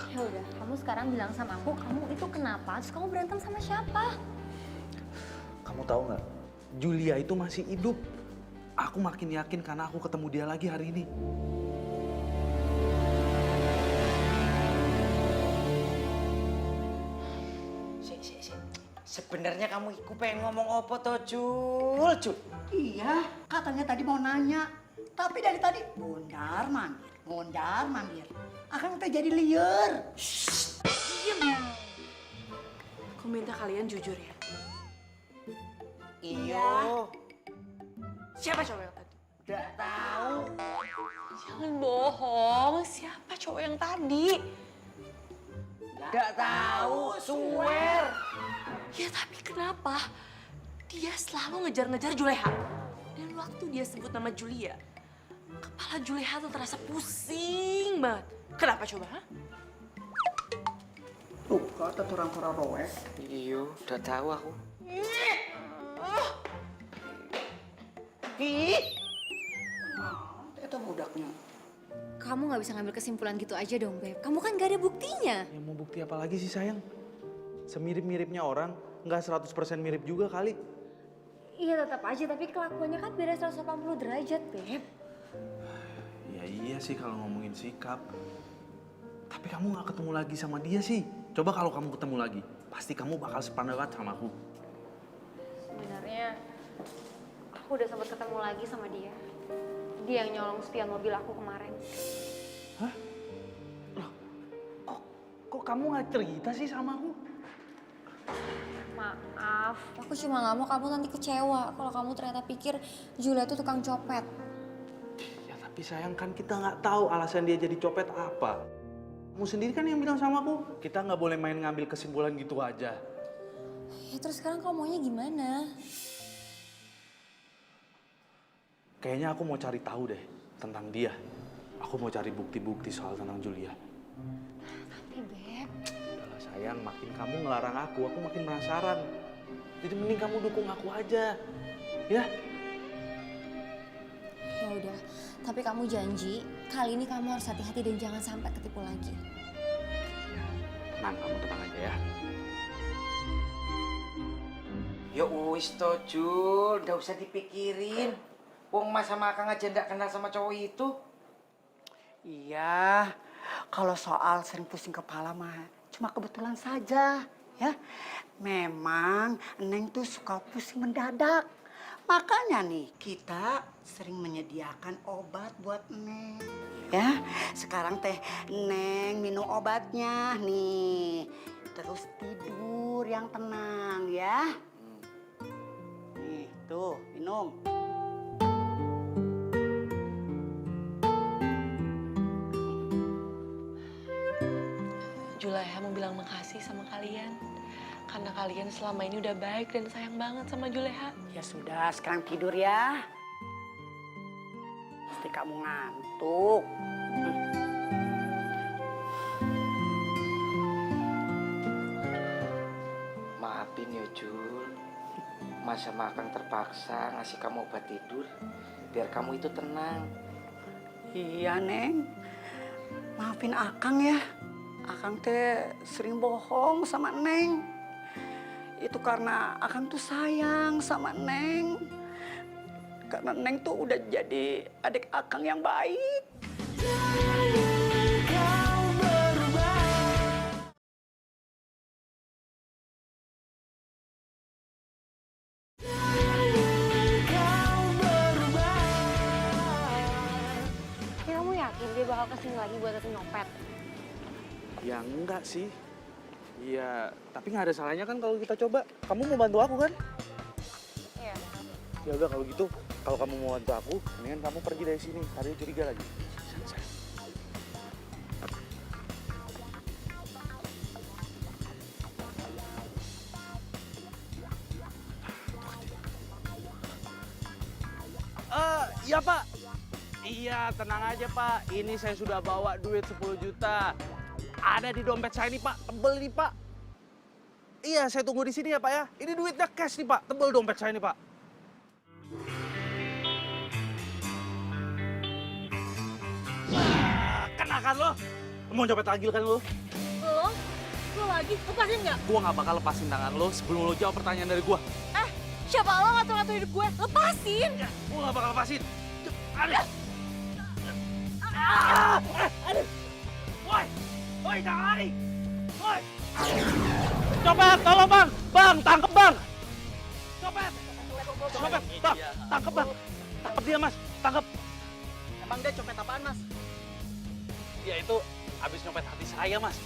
Ya udah, kamu sekarang bilang sama aku, kamu itu kenapa? Terus kamu berantem sama siapa? Kamu tahu nggak? Julia itu masih hidup. Aku makin yakin karena aku ketemu dia lagi hari ini. sebenarnya kamu iku pengen ngomong apa toh, Jul? Jul. Iya, katanya tadi mau nanya. Tapi dari tadi mondar mandir. Akan kita jadi liar. Aku minta kalian jujur ya. Iyo. Siapa cowok yang tadi? Udah tahu. Jangan bohong, siapa cowok yang tadi? Udah tahu, swear. Ya tapi kenapa? Dia selalu ngejar-ngejar Juleha. Dan waktu dia sebut nama Julia, kepala Juleha tuh terasa pusing banget. Kenapa coba, ha? Tuh, kata orang roek. Iyo, udah tahu aku. Itu budaknya. Kamu nggak bisa ngambil kesimpulan gitu aja dong, Beb. Kamu kan gak ada buktinya. Ya mau bukti apa lagi sih sayang? Semirip-miripnya orang, nggak 100% mirip juga kali. Iya tetap aja, tapi kelakuannya kan beda 180 derajat, Beb. Ya iya sih kalau ngomongin sikap. Tapi kamu nggak ketemu lagi sama dia sih. Coba kalau kamu ketemu lagi, pasti kamu bakal sependapat sama aku. Sebenarnya aku udah sempat ketemu lagi sama dia. Dia yang nyolong spion mobil aku kemarin. Hah? Loh, kok kamu nggak cerita sih sama aku? Maaf, aku cuma nggak mau kamu nanti kecewa kalau kamu ternyata pikir Julia itu tukang copet. Ya tapi sayang kan kita nggak tahu alasan dia jadi copet apa. Kamu sendiri kan yang bilang sama aku, kita nggak boleh main ngambil kesimpulan gitu aja. Ya terus sekarang kamu maunya gimana? Kayaknya aku mau cari tahu deh tentang dia. Aku mau cari bukti-bukti soal tentang Julia. Tapi Beb, Udahlah sayang, makin kamu ngelarang aku makin penasaran. Jadi mending kamu dukung aku aja, ya? ya udah. Tapi kamu janji kali ini kamu harus hati-hati dan jangan sampai ketipu lagi. Tenang, kamu tenang aja ya. Ya wis toh, Jul, nggak usah dipikirin. Wong Mas sama Akang aja nggak kenal sama cowok itu. Iya, kalau soal sering pusing kepala mah cuma kebetulan saja, ya. Memang Neng tuh suka pusing mendadak. Makanya nih kita sering menyediakan obat buat Neng. Ya, sekarang teh Neng minum obatnya nih. Terus tidur yang tenang ya. Nih, tuh minum. Juleha mau bilang makasih sama kalian. Karena kalian selama ini udah baik dan sayang banget sama Juleha. Ya sudah, sekarang tidur ya. Pasti kamu ngantuk. Maafin ya, Jul. Mas sama Akang terpaksa ngasih kamu obat tidur biar kamu itu tenang. Iya, Neng. Maafin Akang ya. Akang teh sering bohong sama Neng. Itu karena Akang tuh sayang sama Neng. Karena Neng tuh udah jadi adik Akang yang baik. Kau berubah. Kau berubah. Ya kamu yakin dia bakal kesini lagi buat tetep nyopet? Ya enggak sih. Iya, tapi nggak ada salahnya kan kalau kita coba. Kamu mau bantu aku kan? Iya. Ya udah kalau gitu, kalau kamu mau bantu aku, mendingan kamu pergi dari sini. Tadi curiga lagi. Sayang. Iya Pak. Iya, tenang aja Pak. Ini saya sudah bawa duit 10 juta. Ada di dompet saya nih Pak, tebel nih Pak. Iya, saya tunggu di sini ya Pak ya. Ini duitnya cash nih Pak, tebel dompet saya nih Pak. Wah, kenakan lo. Mau nyopet lagi kan lo? Lo lagi, lepasin nggak? Gua nggak bakal lepasin tangan lo sebelum lo jawab pertanyaan dari gua. Siapa lo ngatur-ngatur hidup gue? Lepasin! Ya, gua nggak bakal lepasin. Aduh. Aduh. Woi, woi jangan lari. Woi. Copet, tolong bang! Bang, tangkep bang! Copet! Copet, bang, tangkep bang! Tangkep dia mas, tangkep! Emang dia copet apaan, Mas? Dia itu habis nyopet hati saya mas.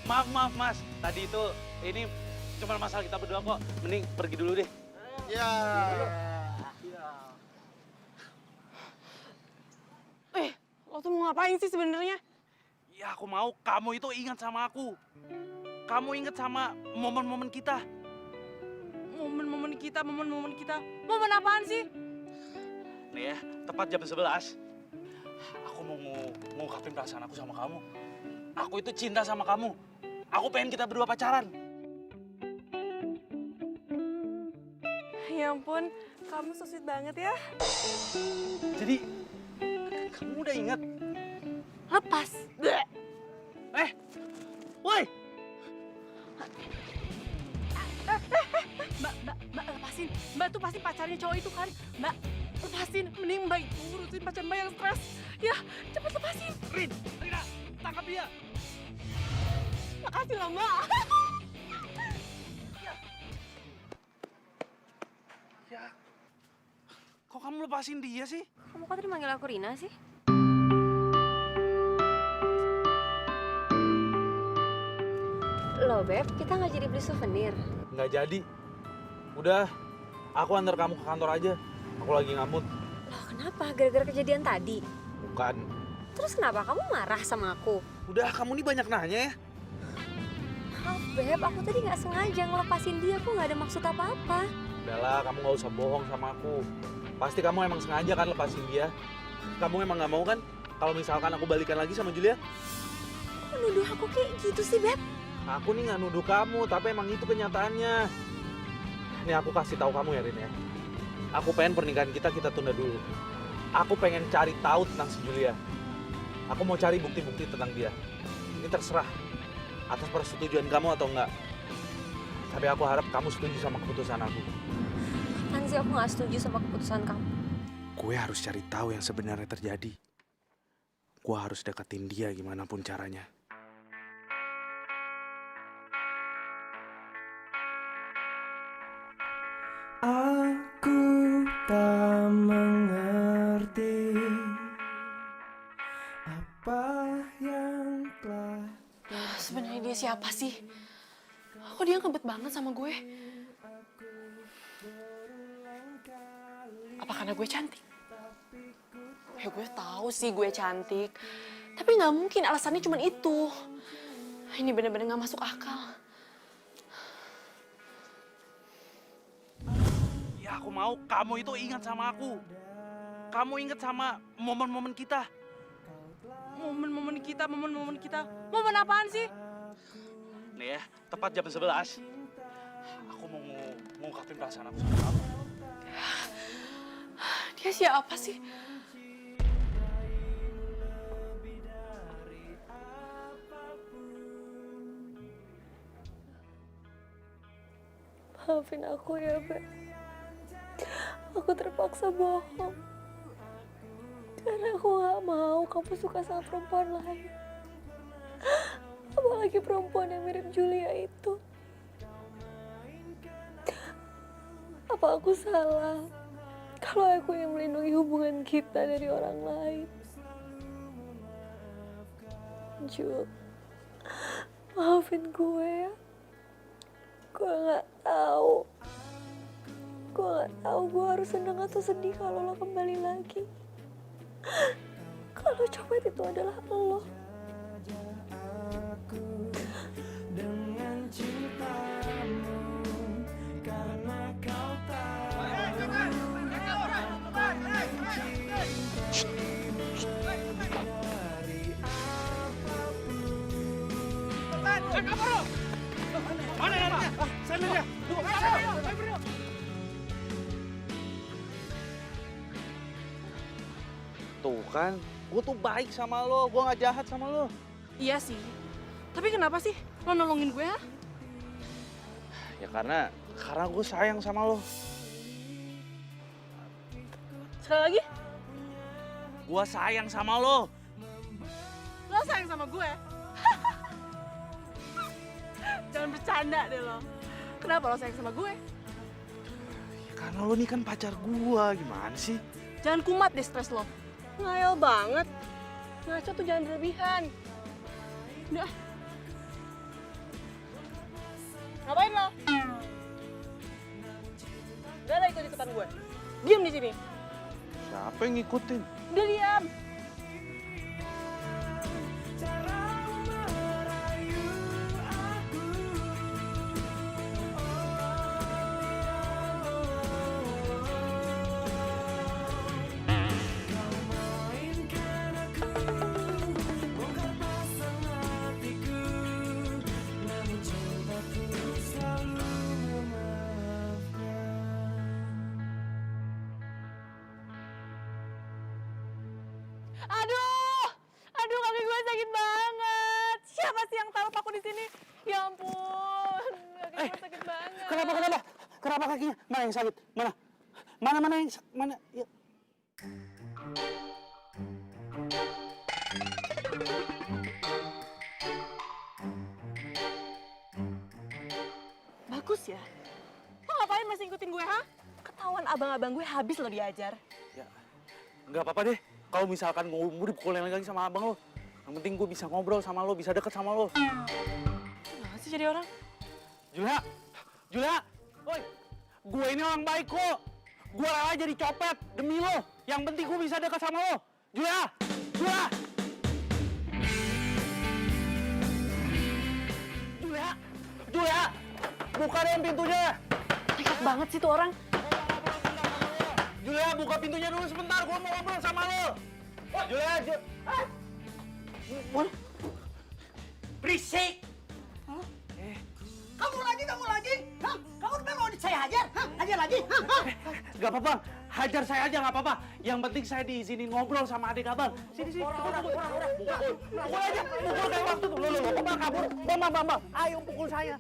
Maaf mas, tadi itu ini cuma masalah kita berdua kok. Mending pergi dulu deh. Ya. Lo tuh mau ngapain sih sebenarnya? Ya aku mau kamu itu ingat sama aku. Kamu ingat sama momen-momen kita. Momen-momen kita. Momen apaan sih? Nih ya, tepat jam 11. Aku mau ngungkapin perasaan aku sama kamu. Aku itu cinta sama kamu. Aku pengen kita berdua pacaran. Ya ampun, kamu so sweet banget ya. Jadi, kamu udah ingat? Lepas. Bleh. Woi! Mbak, lepasin. Mbak tuh pasti pacarnya cowok itu kan. Mbak, lepasin. Mending Mbak itu urusin pacar Mbak yang stres. Ya, cepet lepasin. Rina, tangkap dia. Makasih lah, Mbak. Ya, kok kamu lepasin dia sih? Kamu kok tadi manggil aku Rina sih? Loh, Beb, kita nggak jadi beli souvenir. Nggak jadi. Udah, aku antar kamu ke kantor aja. Aku lagi ngamut. Loh, kenapa? Gara-gara kejadian tadi? Bukan. Terus kenapa kamu marah sama aku? Udah, kamu nih banyak nanya ya. Maaf, Beb, aku tadi nggak sengaja ngelepasin dia. Aku nggak ada maksud apa-apa. Udahlah, kamu nggak usah bohong sama aku. Pasti kamu emang sengaja kan lepasin dia. Kamu emang nggak mau kan kalau misalkan aku balikan lagi sama Julia? Kok nuduh aku kayak gitu sih, Beb? Aku nih nggak nuduh kamu, tapi emang itu kenyataannya. Nih aku kasih tahu kamu ya, Rin ya. Aku pengen pernikahan kita tunda dulu. Aku pengen cari tahu tentang si Julia. Aku mau cari bukti-bukti tentang dia. Ini terserah atas persetujuan kamu atau enggak. Tapi aku harap kamu setuju sama keputusan aku. Kapan sih aku nggak setuju sama keputusan kamu? Gue harus cari tahu yang sebenarnya terjadi. Gue harus deketin dia gimana pun caranya. Aku tak mengerti apa yang telah Sebenarnya dia siapa sih? Kok dia ngebet banget sama gue? Apa karena gue cantik? Ya gue tahu sih gue cantik. Tapi nggak mungkin alasannya cuma itu. Ini bener-bener nggak masuk akal. Ya aku mau kamu itu ingat sama aku. Kamu ingat sama momen-momen kita. Momen-momen kita. Momen apaan sih? Nih ya, tepat jam 11. Aku mau ngungkapin perasaan aku sama kamu. Dia siapa sih? Maafin aku ya, Beb. Aku terpaksa bohong. Karena aku gak mau kamu suka sama perempuan lain. Apalagi perempuan yang mirip Julia itu. Apa aku salah kalau aku yang melindungi hubungan kita dari orang lain? Ju, maafin gue ya. Gue gak tahu. Gue harus senang atau sedih kalau lo kembali lagi. Kalau copet itu adalah lo. dengan cintamu karena kau tahu Tuh kan, gue tuh baik sama lo, gue gak jahat sama lo. Iya sih. Tapi kenapa sih lo nolongin gue, ha? Ya karena gue sayang sama lo. Sekali lagi, Gue sayang sama lo. lo sayang sama gue. Jangan bercanda deh lo. Kenapa lo sayang sama gue? Ya, karena lo nih kan pacar gua, gimana sih? Jangan kumat deh stres lo. Ngayal banget. Ngaco tuh jangan berlebihan. Udah. Ngapain lo? Udah lah ikut-ikutan gue. Diam di sini. Siapa yang ngikutin? Udah diam. Aduh kaki gue sakit banget. Siapa sih yang taruh paku di sini? Ya ampun, kaki gue sakit banget. Kenapa kakinya? Mana yang sakit? Mana yang mana? Ya. Bagus ya. Lo ngapain masih ngikutin gue, ha? Ketahuan abang-abang gue habis lo diajar. Ya, nggak apa-apa deh. Kalau misalkan gue dipukulin lagi sama abang lo, yang penting gue bisa ngobrol sama lo, bisa deket sama lo. Gimana sih jadi orang? Julia, woi, gue ini orang baik kok. Gue rela jadi copet demi lo. Yang penting gue bisa deket sama lo. Julia, bukain pintunya. Nekat banget sih tuh orang. Julia, buka pintunya dulu sebentar. Gue mau ngobrol sama lo. Julia. Berisik. Kamu lagi? Hah? Kamu udah mau saya hajar? Hah? Hajar lagi? Hah? Gak apa-apa, hajar saya aja gak apa-apa. Yang penting saya diizinin ngobrol sama adik abang. Sini. Pukul aja, pukul kayak waktu tuh. Lo, kabur. Bang. Ayo pukul saya.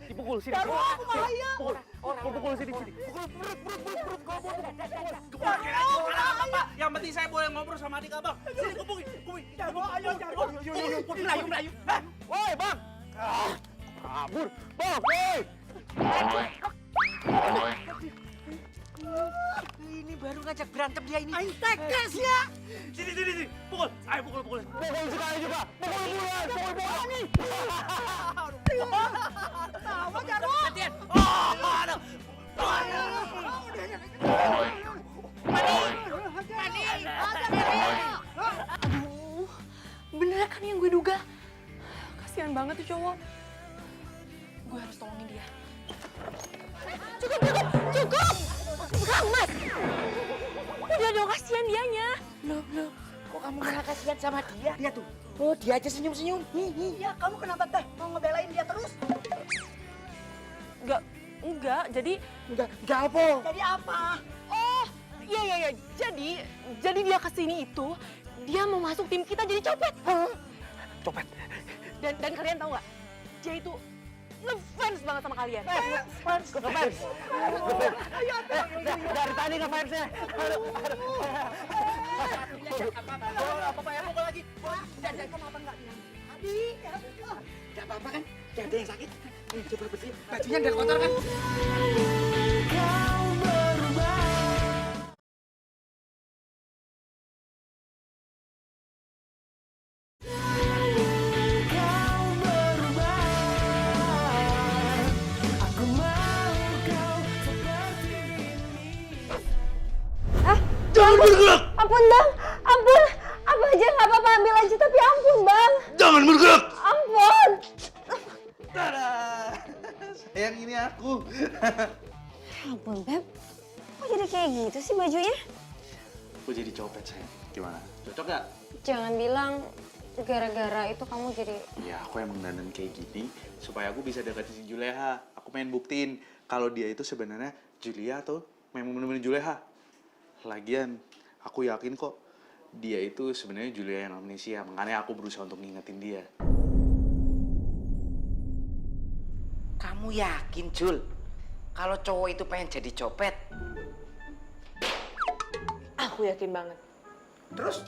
Dipukul, sini. Daruh, aku bahaya. Pukul sini. Pukul, Yang penting saya boleh ngobrol sama adik abang. Sini kumpulin. Daruh. Melayu. Woi, Bang. Kabur. Bang, woi. Ini baru ngajak berantem dia ini. Aing tegas ya. Sini. Pukul. Ayo pukul. Pukul sekali juga. Pukul nih. Tahu Daruh. Latihan. Aduh. Aduh, bener kan yang gue duga? Kasihan banget tuh cowok. Gue harus tolongin dia. Cukup! Mas! Udah dong, kasihan dianya. Loh, kok kamu malah kasihan sama dia? Dia tuh. Oh, dia aja senyum-senyum. Iya, kamu kenapa teh mau ngebelain dia terus? Enggak, jadi... Enggak apa? Jadi apa? Oh, iya. Jadi dia kesini itu, dia mau masuk tim kita jadi copet. Copet. Dan kalian tahu nggak? Dia itu ngefans banget sama kalian. Ngefans. Dari tadi ngefansnya. Apa ya? Pukul lagi. Dan kamu apa enggak bilang? Tadi. Enggak apa-apa kan? Gak ada yang sakit. Nih, coba bersih. Bajunya udah kotor kan? Jangan bergerak. Ampun bang, ampun. Apa aja nggak apa-apa, ambil aja tapi ampun bang. Jangan bergerak. Ampun. Tada! Sayang, ini aku. Ampun Beb, kok jadi kayak gitu sih bajunya? Aku jadi copet, sayang. Gimana? Cocok gak? Jangan bilang gara-gara itu kamu jadi... Ya, aku emang dandan kayak gini supaya aku bisa deketin si Juleha. Aku pengen buktiin kalau dia itu sebenarnya Julia atau memang bener-bener Juleha. Lagian, aku yakin kok dia itu sebenarnya Julia yang amnesia. Makanya aku berusaha untuk ngingetin dia. Kamu yakin, Jul? Kalau cowok itu pengen jadi copet? Aku yakin banget. Terus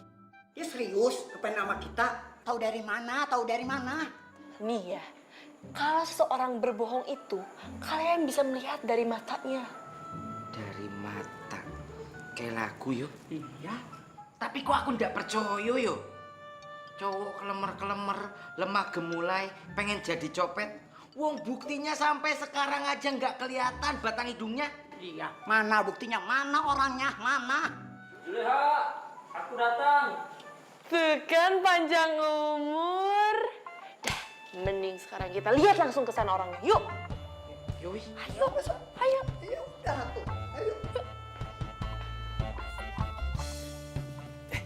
dia serius kepengen sama kita? Tahu dari mana? Nih ya, Kalau seseorang berbohong itu, kalian bisa melihat dari matanya. Dari mata. Kayak lagu yuk. Iya. Tapi kok aku ndak percaya yuk. Cowok kelemer-kelemer, lemah gemulai, pengen jadi copet. Wong buktinya sampai sekarang aja nggak kelihatan batang hidungnya. Iya. Mana buktinya? Mana orangnya? Mana? Juleha, aku datang. Tuh kan panjang umur. Dah, mending sekarang kita lihat langsung ke sana orangnya. Yuk. Yoi. Ayo, ayo. Ayo, udah tuh. Ayo.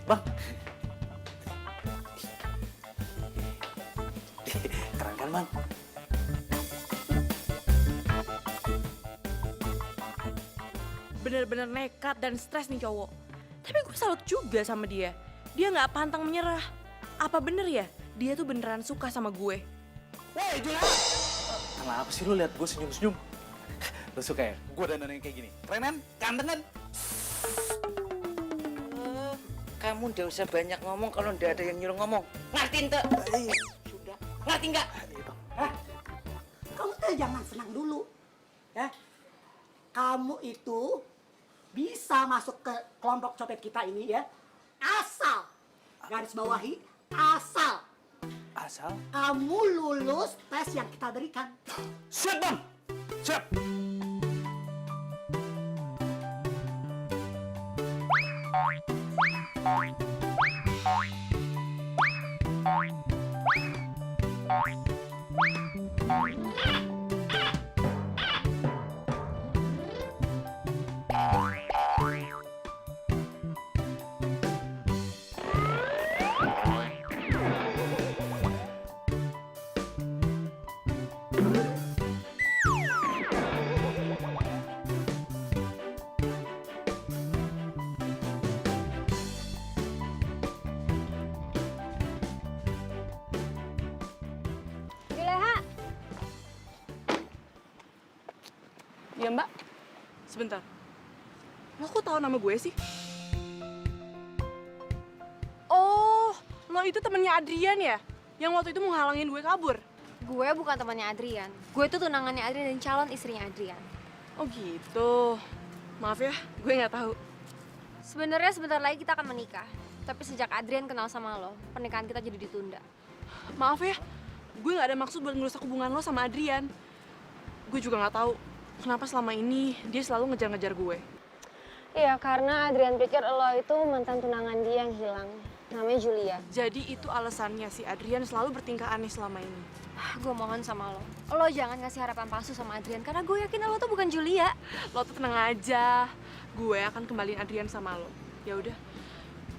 Bang. Keren kan, Bang? Bener-bener nekat dan stres nih cowok. Tapi gue salut juga sama dia. Dia nggak pantang menyerah. Apa bener ya? Dia tuh beneran suka sama gue. Woi, Juleha! Kenapa sih lu lihat gue senyum-senyum? Lu suka ya? Gue dandan yang kayak gini. Keren kan? Ganteng kan? Kamu ndak usah banyak ngomong kalau ndak ada yang nyuruh ngomong. Ngertiin tuh? Sudah. Ngerti nggak? Hah? Kamu tuh jangan senang dulu. Ya. Kamu itu bisa masuk ke kelompok copet kita ini ya. Asal, garis bawahi, asal Asal? kamu lulus tes yang kita berikan. Siap, Bang! Siap! Juleha, Ya mbak, sebentar. Lo kok tahu nama gue sih? Oh, lo itu temennya Adrian ya? Yang waktu itu menghalangin gue kabur? Gue bukan temannya Adrian. Gue tuh tunangannya Adrian dan calon istrinya Adrian. Oh gitu. Maaf ya, gue nggak tahu. Sebenarnya sebentar lagi kita akan menikah. Tapi sejak Adrian kenal sama lo, pernikahan kita jadi ditunda. Maaf ya, gue nggak ada maksud buat ngerusak hubungan lo sama Adrian. Gue juga nggak tahu kenapa selama ini dia selalu ngejar-ngejar gue. Iya, karena Adrian pikir lo itu mantan tunangan dia yang hilang. Namanya Julia. Jadi itu alasannya si Adrian selalu bertingkah aneh selama ini. Gue mohon sama lo. Lo jangan ngasih harapan palsu sama Adrian, karena gue yakin lo tuh bukan Julia. Lo tuh tenang aja, gue akan kembaliin Adrian sama lo. Ya udah,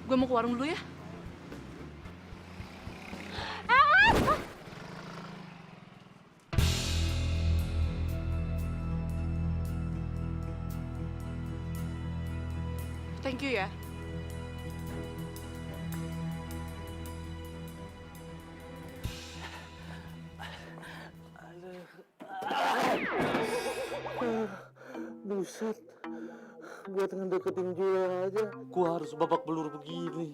gue mau ke warung dulu ya. Thank you ya. Buset, buat ngedeketin Julia aja, gua harus babak belur begini.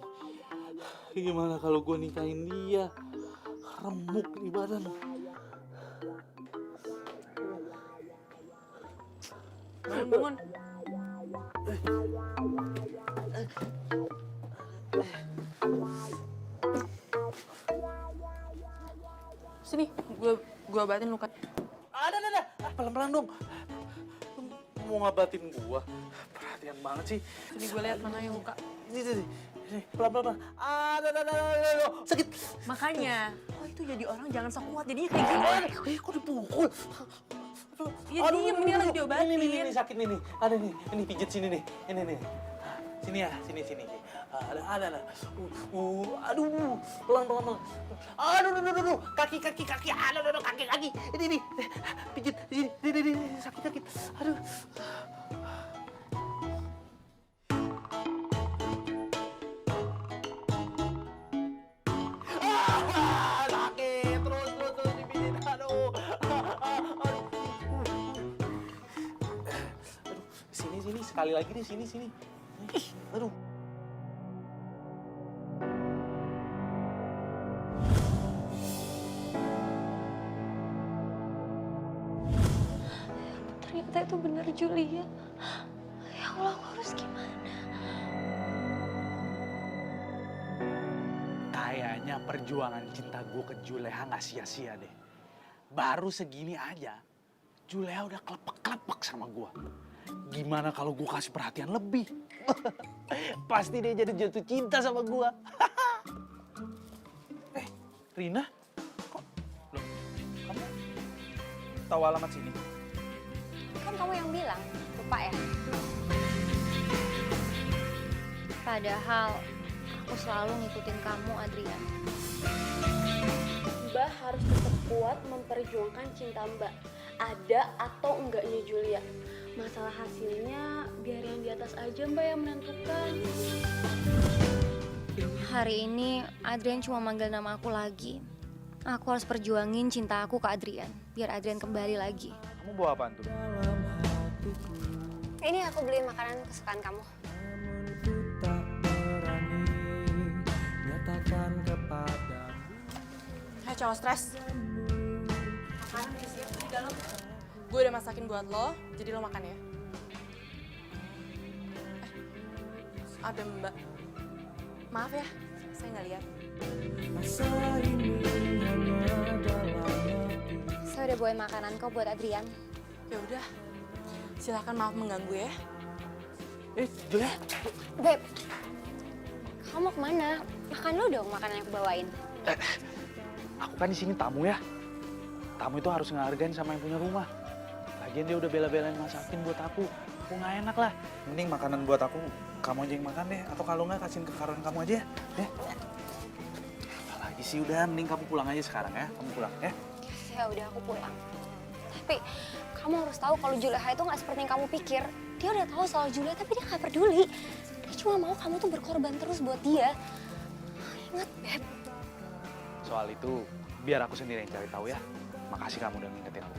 Gimana kalau gua nikahin dia? Remuk di badan. Bangun. Sini, gue obatin luka. Ada. Pelan-pelan dong. Mau ngabatin gua? Perhatian banget sih. Sini gue lihat mana yang luka. Ini. Pelan-pelan. Ada. Sakit. Makanya, lo itu jadi orang jangan sok kuat. Jadinya kayak gini. Kok dipukul? Ya diem, ini lagi diobatin. Ini sakit nih. Ada nih. Ini pijit sini nih. Ini nih. Sini ya, sini. Ada. Aduh, pelan. Aduh, kaki. Aduh, kaki. Ini, pijit. Ini, sakit. Aduh. Sakit, terus dipijit. Aduh. Sini, sekali lagi deh, sini. Aduh. ngelamar Julia. Ya Allah, aku harus gimana? Kayaknya perjuangan cinta gue ke Juleha nggak sia-sia deh. Baru segini aja, Juleha udah kelepek-kelepek sama gue. Gimana kalau gue kasih perhatian lebih? Pasti dia jadi jatuh cinta sama gue. Rina? Kok? Loh, kamu tahu alamat sini? Kan kamu yang bilang, lupa ya? Padahal aku selalu ngikutin kamu, Adrian. Mbak harus tetap kuat memperjuangkan cinta Mbak. Ada atau enggaknya Julia. Masalah hasilnya biar yang di atas aja Mbak yang menentukan. Hari ini Adrian cuma manggil nama aku lagi. Aku harus perjuangin cinta aku ke Adrian, biar Adrian kembali lagi. Kamu bawa apaan tuh? Ini aku beliin makanan kesukaan kamu. tak berani nyatakan kepadamu. Hai cowok stres. Makanan udah siap di dalam. Gue udah masakin buat lo, jadi lo makan ya. Ada Mbak. Maaf ya, saya nggak lihat. Masa ini hanya dalam hati. Saya udah bawain makanan kok buat Adrian. Ya udah, silakan maaf mengganggu ya. Juleha. Beb, kamu mau kemana? Makan lu dong makanan yang aku bawain. Aku kan di sini tamu ya. Tamu itu harus ngehargain sama yang punya rumah. Lagian dia udah bela-belain masakin buat aku. Aku nggak enak lah. Mending makanan buat aku kamu aja yang makan deh. Atau kalau nggak kasihin ke karun kamu aja ya. Apalagi sih udah, mending kamu pulang aja sekarang ya. Kamu pulang ya. Ya udah aku pulang. Tapi kamu harus tahu kalau Juleha itu nggak seperti yang kamu pikir. Dia udah tahu soal Julia tapi dia nggak peduli. Dia cuma mau kamu tuh berkorban terus buat dia. Ingat, Beb. Soal itu biar aku sendiri yang cari tahu ya. Makasih kamu udah ngingetin aku.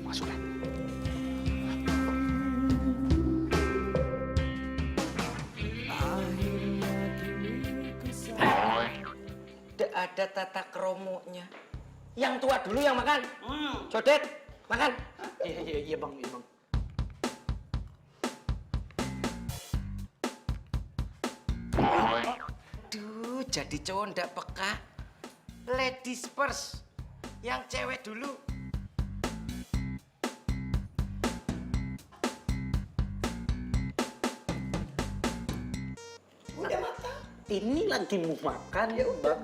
Masuk ya. Tidak ada tata kromonya. Yang tua dulu yang makan. Codet, makan. Iya bang, iya bang. Duh, jadi cowok ndak peka. Ladies first. Yang cewek dulu. Udah makan. Ini lagi mau makan ya bang.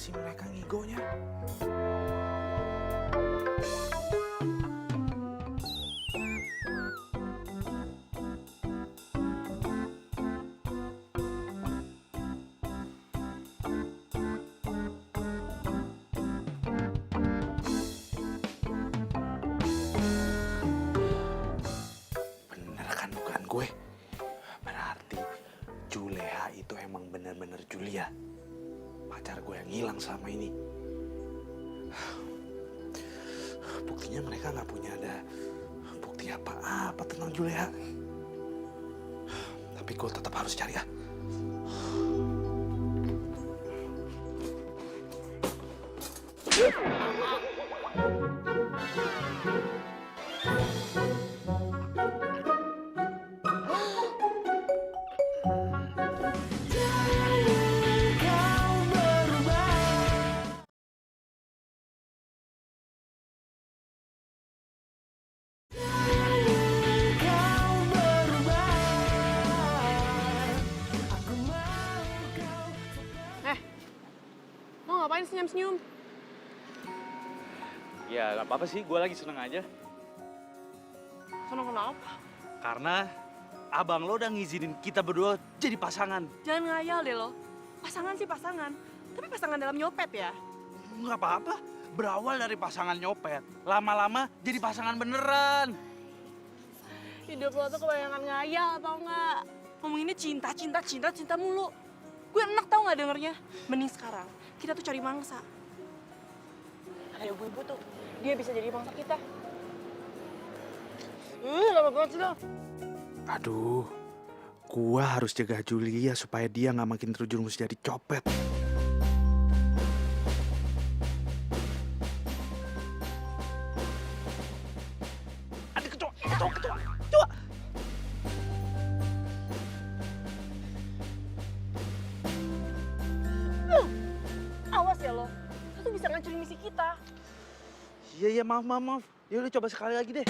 Sih mereka ngigonya. Bener kan bukan gue? Berarti Juleha itu emang bener-bener Julia. Pacar gue yang hilang selama ini. Buktinya mereka nggak punya ada bukti apa-apa tentang Juleha. Tapi gue tetap harus cari ya. Aku ngapain senyum-senyum? Ya gak apa-apa sih, gue lagi seneng aja. Seneng kenapa? Karena abang lo udah ngizinin kita berdua jadi pasangan. Jangan ngayal deh lo. Pasangan sih pasangan, tapi pasangan dalam nyopet ya. Nggak apa-apa, berawal dari pasangan nyopet. Lama-lama jadi pasangan beneran. Hidup lo tuh kebanyakan ngayal tau nggak? Ngomonginnya cinta mulu. Gue enak tau nggak dengernya. Mending sekarang kita tuh cari mangsa. Ada ibu-ibu tuh, dia bisa jadi mangsa kita. Lama banget sih lo. Aduh, gua harus jaga Julia supaya dia nggak makin terjerumus jadi copet. Ada kecoa. Awas ya lo tuh bisa ngancurin misi kita. Iya, maaf. Ya udah coba sekali lagi deh.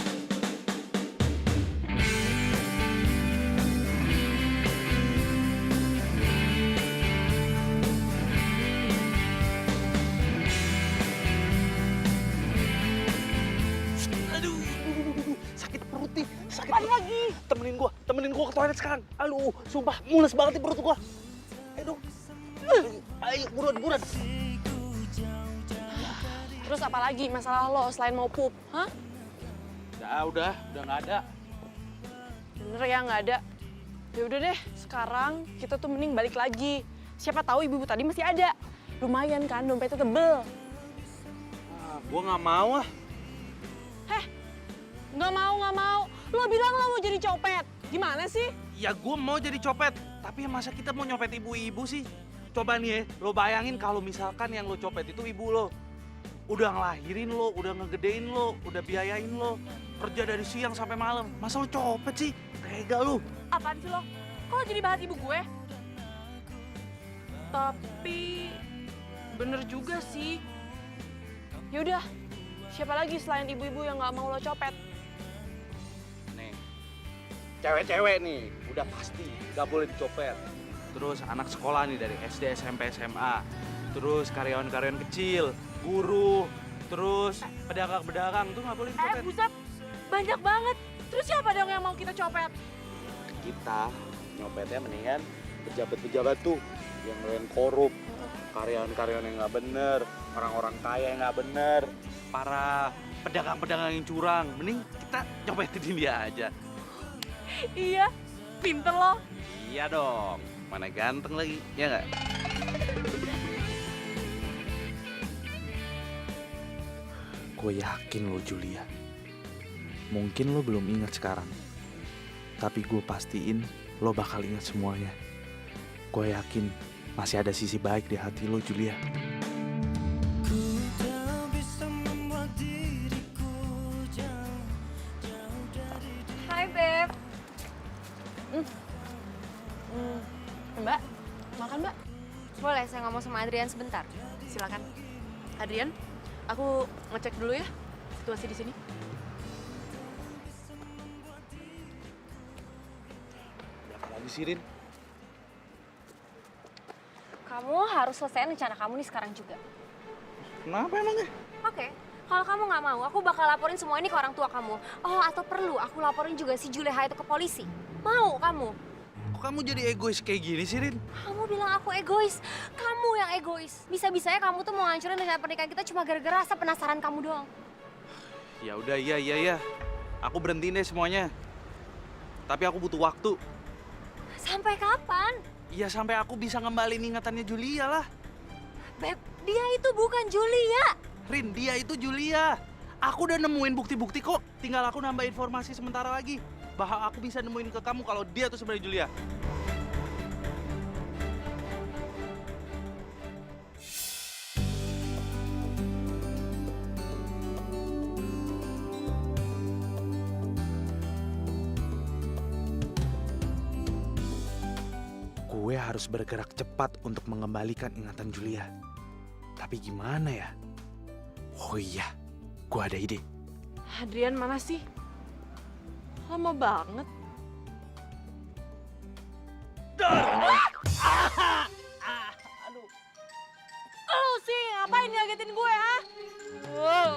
Aduh, sakit perut nih, sakit perut. Lagi. Temenin gua ke toilet sekarang. Aduh, sumpah mules banget nih perut gua. Aduh. Ayo, buruan. Terus apa lagi masalah lo selain mau pup? Hah? Udah nggak ada. Bener ya nggak ada. Ya udah deh, sekarang kita tuh mending balik lagi. Siapa tahu ibu-ibu tadi masih ada. Lumayan kan, dompetnya tebel. Gua nggak mau ah. Nggak mau. Lo bilang lo mau jadi copet. Gimana sih? Ya gua mau jadi copet, tapi masa kita mau nyopet ibu-ibu sih? Coba nih ya, lo bayangin kalau misalkan yang lo copet itu ibu lo. Udah ngelahirin lo, udah ngegedein lo, udah biayain lo. Kerja dari siang sampai malam. Masa lo copet sih? Tega lo. Apaan sih lo? Kok lo jadi bahat ibu gue? Tapi bener juga sih. Yaudah, siapa lagi selain ibu-ibu yang nggak mau lo copet? Nih, cewek-cewek nih, udah pasti gak boleh dicopet. Terus anak sekolah nih dari SD, SMP, SMA. Terus karyawan-karyawan kecil, guru, terus pedagang-pedagang tuh nggak boleh dicopet. Buset, banyak banget. Terus siapa dong yang mau kita copet? Kita nyopetnya mendingan pejabat-pejabat tuh yang ngelain korup, karyawan-karyawan yang nggak bener, orang-orang kaya yang nggak bener, para pedagang-pedagang yang curang. Mending kita nyopetin dia aja. Iya, pinter lo. Iya dong, mana ganteng lagi, ya nggak? Gue yakin lo Julia, mungkin lo belum ingat sekarang, tapi gue pastiin lo bakal ingat semuanya. Gue yakin masih ada sisi baik di hati lo Julia. Hai, Beb. Mbak, makan mbak? Boleh saya ngomong sama Adrian sebentar? Silakan. Adrian, aku ngecek dulu ya situasi di sini. Berapa lagi sih, Rin? Kamu harus selesaiin rencana kamu nih sekarang juga. Kenapa emangnya? Oke, kalau kamu nggak mau, aku bakal laporin semua ini ke orang tua kamu. Oh, atau perlu aku laporin juga si Juleha itu ke polisi. Mau kamu? Kok kamu jadi egois kayak gini sih, Rin? Kamu bilang aku egois. Kamu yang egois. Bisa-bisanya kamu tuh mau ngancurin rencana pernikahan kita cuma gara-gara rasa penasaran kamu doang. Ya udah, iya. Aku berhentiin deh semuanya. Tapi aku butuh waktu. Sampai kapan? Ya sampai aku bisa ngembalin ingatannya Julia lah. Beb, dia itu bukan Julia. Rin, dia itu Julia. Aku udah nemuin bukti-bukti kok. Tinggal aku nambah informasi sementara lagi. Bahwa aku bisa nemuin ke kamu kalau dia tuh sebenarnya Julia. Gue harus bergerak cepat untuk mengembalikan ingatan Julia. Tapi gimana ya? Oh iya, gue ada ide. Adrian mana sih? Lama banget. Aduh. Lo sih ngapain ngagetin gue, ha? Wow.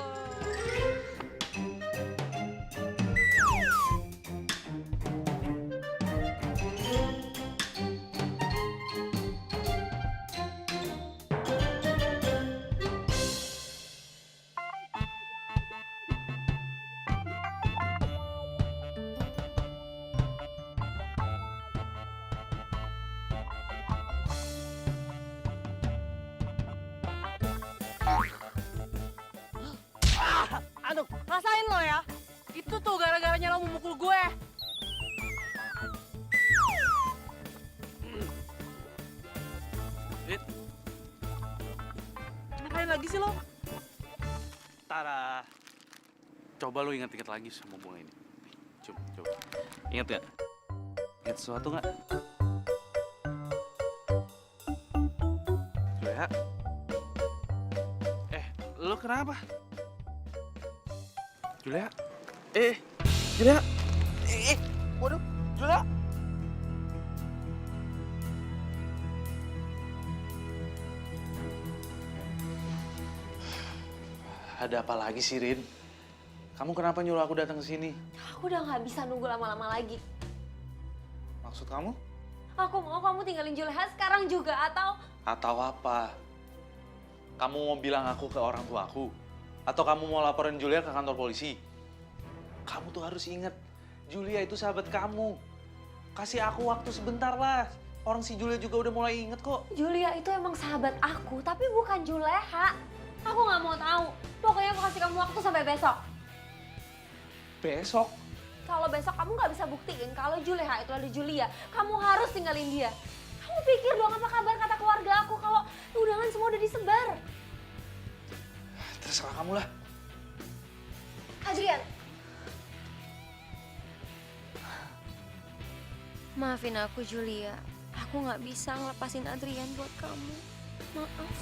Aduh, Rasain lo ya. Itu tuh gara-garanya lo memukul gue. Rit, Ngapain lagi sih lo? Tara. Coba lu ingat-ingat lagi sama bunga ini. Coba. Ingat gak? Ingat sesuatu gak? Julia? Lu kenapa? Julia? Julia? waduh, Julia. Ada apa lagi sih, Rin? Kamu kenapa nyuruh aku datang ke sini? Aku udah nggak bisa nunggu lama-lama lagi. Maksud kamu? Aku mau kamu tinggalin Juleha sekarang juga atau... Atau apa? Kamu mau bilang aku ke orang tua aku? Atau kamu mau laporin Julia ke kantor polisi? Kamu tuh harus ingat, Julia itu sahabat kamu. Kasih aku waktu sebentar lah. Orang si Julia juga udah mulai inget kok. Julia itu emang sahabat aku, tapi bukan Juleha. Aku nggak mau tahu. Pokoknya aku kasih kamu waktu sampai besok. Besok? Kalau besok kamu nggak bisa buktiin kalau Juleha itu ada Julia, kamu harus tinggalin dia. Kamu pikir dong apa kabar kata keluarga aku kalau undangan semua udah disebar? Terserah kamu lah. Adrian. Maafin aku Julia. Aku nggak bisa ngelepasin Adrian buat kamu. Maaf.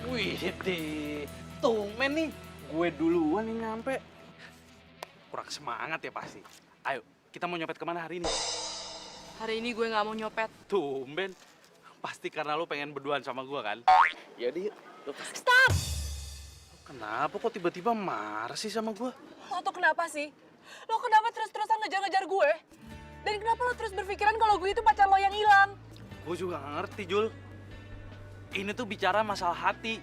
Wih, tumben nih. Gue duluan yang nyampe. Kurang semangat ya pasti. Ayo, kita mau nyopet kemana hari ini? Hari ini gue nggak mau nyopet. Tumben. Pasti karena lo pengen berduaan sama gue kan? Yaudah yuk. Stop! Kenapa kok tiba-tiba marah sih sama gue? Lo tuh kenapa sih? Lo kenapa terus-terusan ngejar-ngejar gue? Dan kenapa lo terus berpikiran kalau gue itu pacar lo yang hilang? Gue juga gak ngerti, Jul. Ini tuh bicara masalah hati.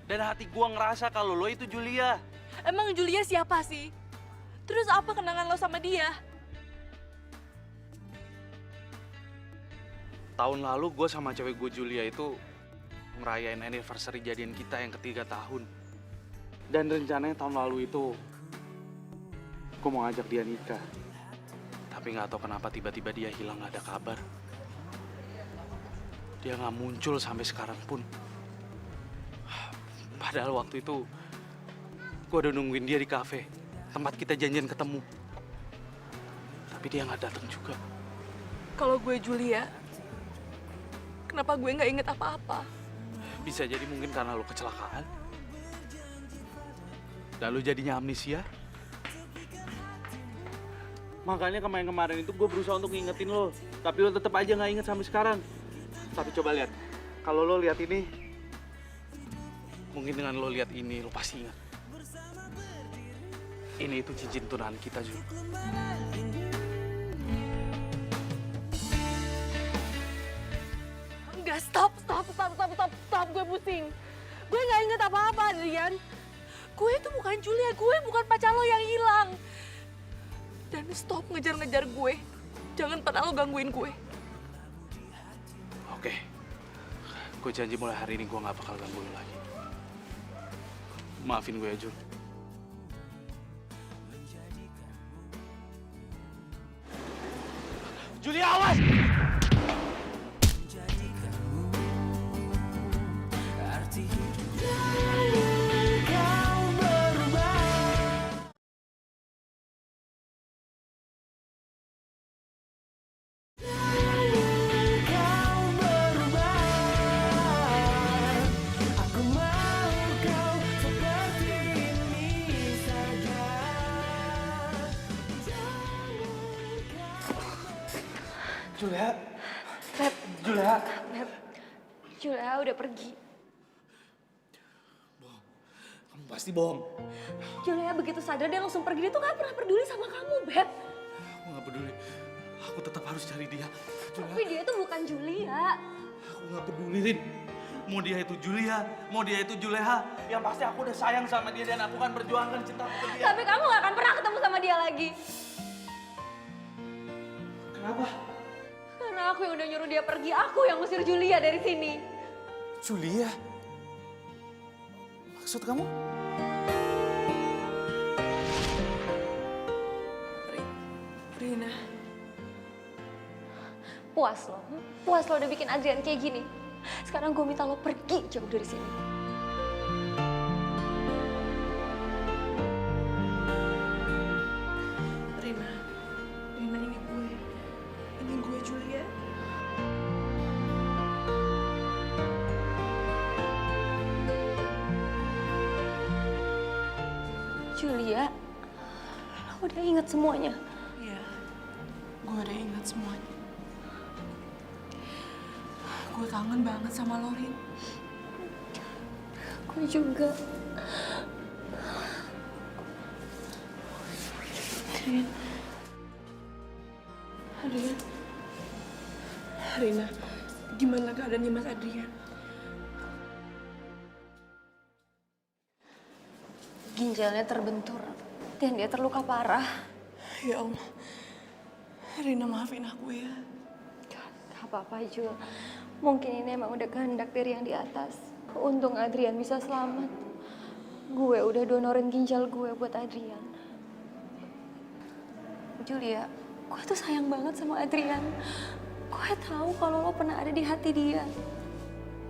Dan hati gue ngerasa kalau lo itu Julia. Emang Julia siapa sih? Terus apa kenangan lo sama dia? Tahun lalu gue sama cewek gue Julia itu ngerayain anniversary jadian kita yang ke-3 tahun. Dan rencananya tahun lalu itu gue mau ngajak dia nikah. Tapi nggak tahu kenapa tiba-tiba dia hilang, nggak ada kabar. Dia nggak muncul sampai sekarang pun. Padahal waktu itu gue udah nungguin dia di kafe, tempat kita janjian ketemu. Tapi dia nggak datang juga. Kalau gue Julia, kenapa gue nggak inget apa-apa? Bisa jadi mungkin karena lo kecelakaan. Dan lo jadinya amnesia. Makanya kemarin-kemarin itu gue berusaha untuk ngingetin lo. Tapi lo tetap aja nggak inget sampai sekarang. Tapi coba lihat. Kalau lo lihat ini, mungkin dengan lo lihat ini, lo pasti ingat. Ini itu cincin tunangan kita, Jul. Enggak, stop, gue pusing. Gue nggak inget apa-apa, Adrian. Gue itu bukan Julia, gue bukan pacar lo yang hilang. Dan stop ngejar-ngejar gue. Jangan pernah lo gangguin gue. Oke. Gue janji mulai hari ini gue nggak bakal ganggu lo lagi. Maafin gue ya, Jul. Julia, awas! Aku mau kau seperti ini saja. Julia. Beb, Julia. Beb, Julia udah pergi. Kamu pasti bohong. Julia begitu sadar dia langsung pergi, dia tuh gak pernah peduli sama kamu, Beb. Aku gak peduli. Aku tetap harus cari dia. Julia. Tapi dia tuh bukan Julia. Aku gak peduli, Rin. Mau dia itu Julia, mau dia itu Juleha. Yang pasti aku udah sayang sama dia dan aku akan perjuangkan cintaku ke dia. Tapi kamu gak akan pernah ketemu sama dia lagi. Kenapa? Karena aku yang udah nyuruh dia pergi, aku yang ngusir Julia dari sini. Julia? Maksud kamu? Rina. Puas lo? Puas lo udah bikin Adrian kayak gini? Sekarang gue minta lo pergi jauh dari sini. Rina. Rina, ini gue. Ini gue, Julia. Julia, lo udah inget semuanya? Iya. Gue udah ingat semuanya. Gue kangen banget sama lo, Rin. Gue juga. Rin. Adrian. Rina, gimana keadaannya Mas Adrian? Ginjalnya terbentur dan dia terluka parah. Ya Allah. Rina, maafin aku ya. Gak apa-apa, Jul. Mungkin ini emang udah kehendak dari yang di atas. Untung Adrian bisa selamat. Gue udah donorin ginjal gue buat Adrian. Julia, gue tuh sayang banget sama Adrian. Gue tahu kalau lo pernah ada di hati dia.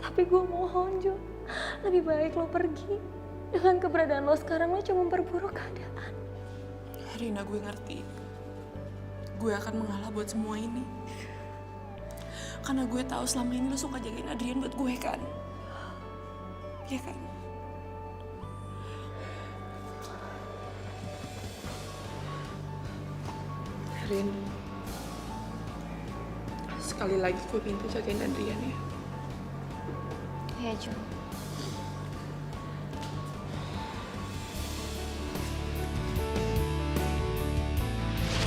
Tapi gue mohon, Jul. Lebih baik lo pergi. Dengan keberadaan lo sekarang, lo cuma memperburuk keadaan. Rina, gue ngerti. Gue akan mengalah buat semua ini. Karena gue tahu selama ini lo suka jagain Adrian buat gue kan? Iya kan? Rin, sekali lagi gue minta jagain Adrian ya. Iya, Jul.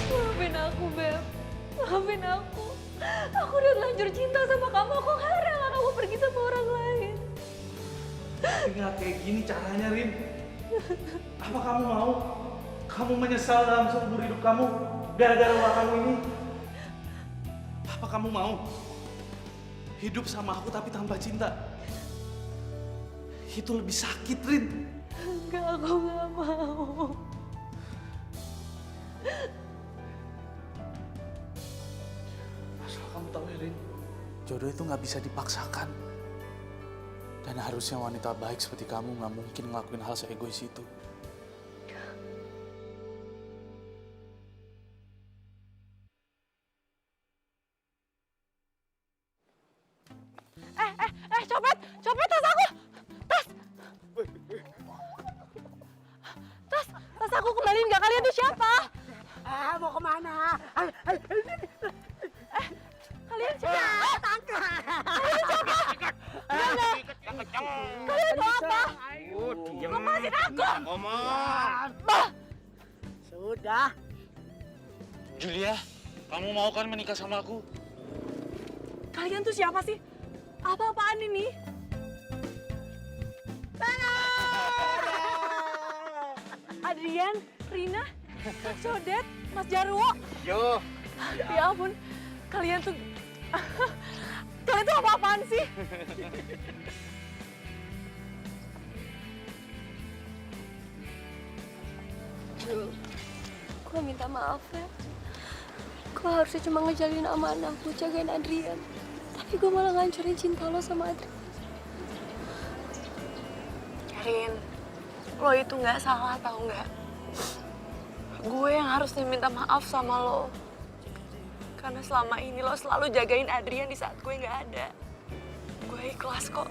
Maafin aku, Beb. Maafin aku. Aku udah terlanjur cinta sama kamu. Aku gak rela kamu pergi sama orang lain. Tinggal kayak gini caranya, Rin. Apa kamu mau? Kamu menyesal dalam seumur hidup kamu gara-gara ulah kamu ini? Apa kamu mau hidup sama aku tapi tanpa cinta? Itu lebih sakit, Rin. Enggak, aku gak mau. Asal kamu tahu ya, Rin, jodoh itu nggak bisa dipaksakan. Dan harusnya wanita baik seperti kamu nggak mungkin ngelakuin hal seegois itu. Copet! Copet tas aku! Tas aku kembaliin nggak? Kalian tuh siapa? Mau kemana? Kalian siapa? Tangkap! Kalian mau apa? Lepasin aku! Ngomong! Sudah. Julia, kamu mau kan menikah sama aku? Kalian tuh siapa sih? Apa-apaan ini? Adrian, Rina, Sodet, Mas Jarwo. Yo! Ya ampun, kalian tuh... kalian tuh apa-apaan sih? Jul, gue minta maaf ya. Gue harusnya cuma ngejalin amanah buat jagain Adrian. Tapi gue malah ngancurin cinta lo sama Adrian. Rin, lo itu nggak salah tau nggak? Gue yang harusnya minta maaf sama lo. Karena selama ini lo selalu jagain Adrian di saat gue nggak ada. Gue ikhlas kok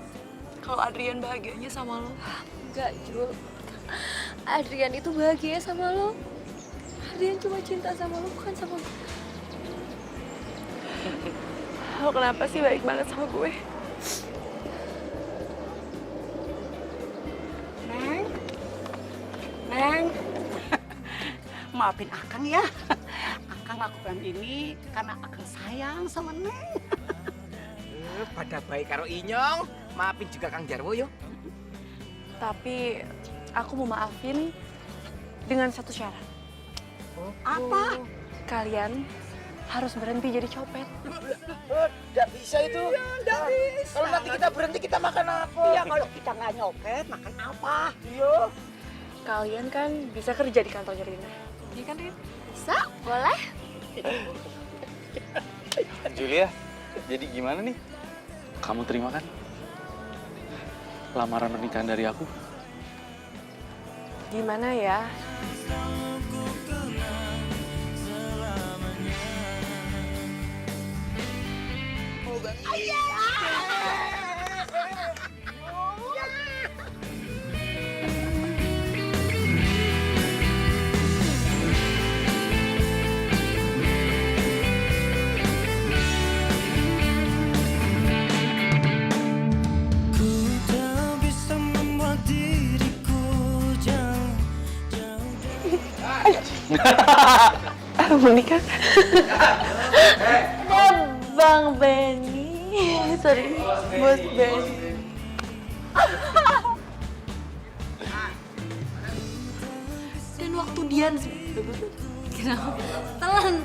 kalau Adrian bahagianya sama lo. Enggak, Jul. Adrian itu bahagia sama lo. Adrian cuma cinta sama lo, bukan sama gue. Lo kenapa sih baik banget sama gue? Neng, Neng, maafin Akang ya. Akang lakukan ini karena Akang sayang sama Neng. Pada baik karo Inyong, maafin juga Kang Jarwo yo. Tapi aku mau maafin dengan satu syarat. Apa? Kalian harus berhenti jadi copet. Nggak bisa itu. Nggak bisa. Kalau nanti kita berhenti, kita makan apa? Iya, kalau kita nggak nyopet, makan apa? Iya. Kalian kan bisa kerja di kantornya Rina. Iya kan, Rin? Bisa? Boleh? Julia, jadi gimana nih? Kamu terima kan lamaran pernikahan dari aku? Gimana ya? Ku tak bisa membuat diriku jauh Menikah? Bang Benny. Sorry, Bos Benny. Dan waktu Dian... Kenapa? Telan.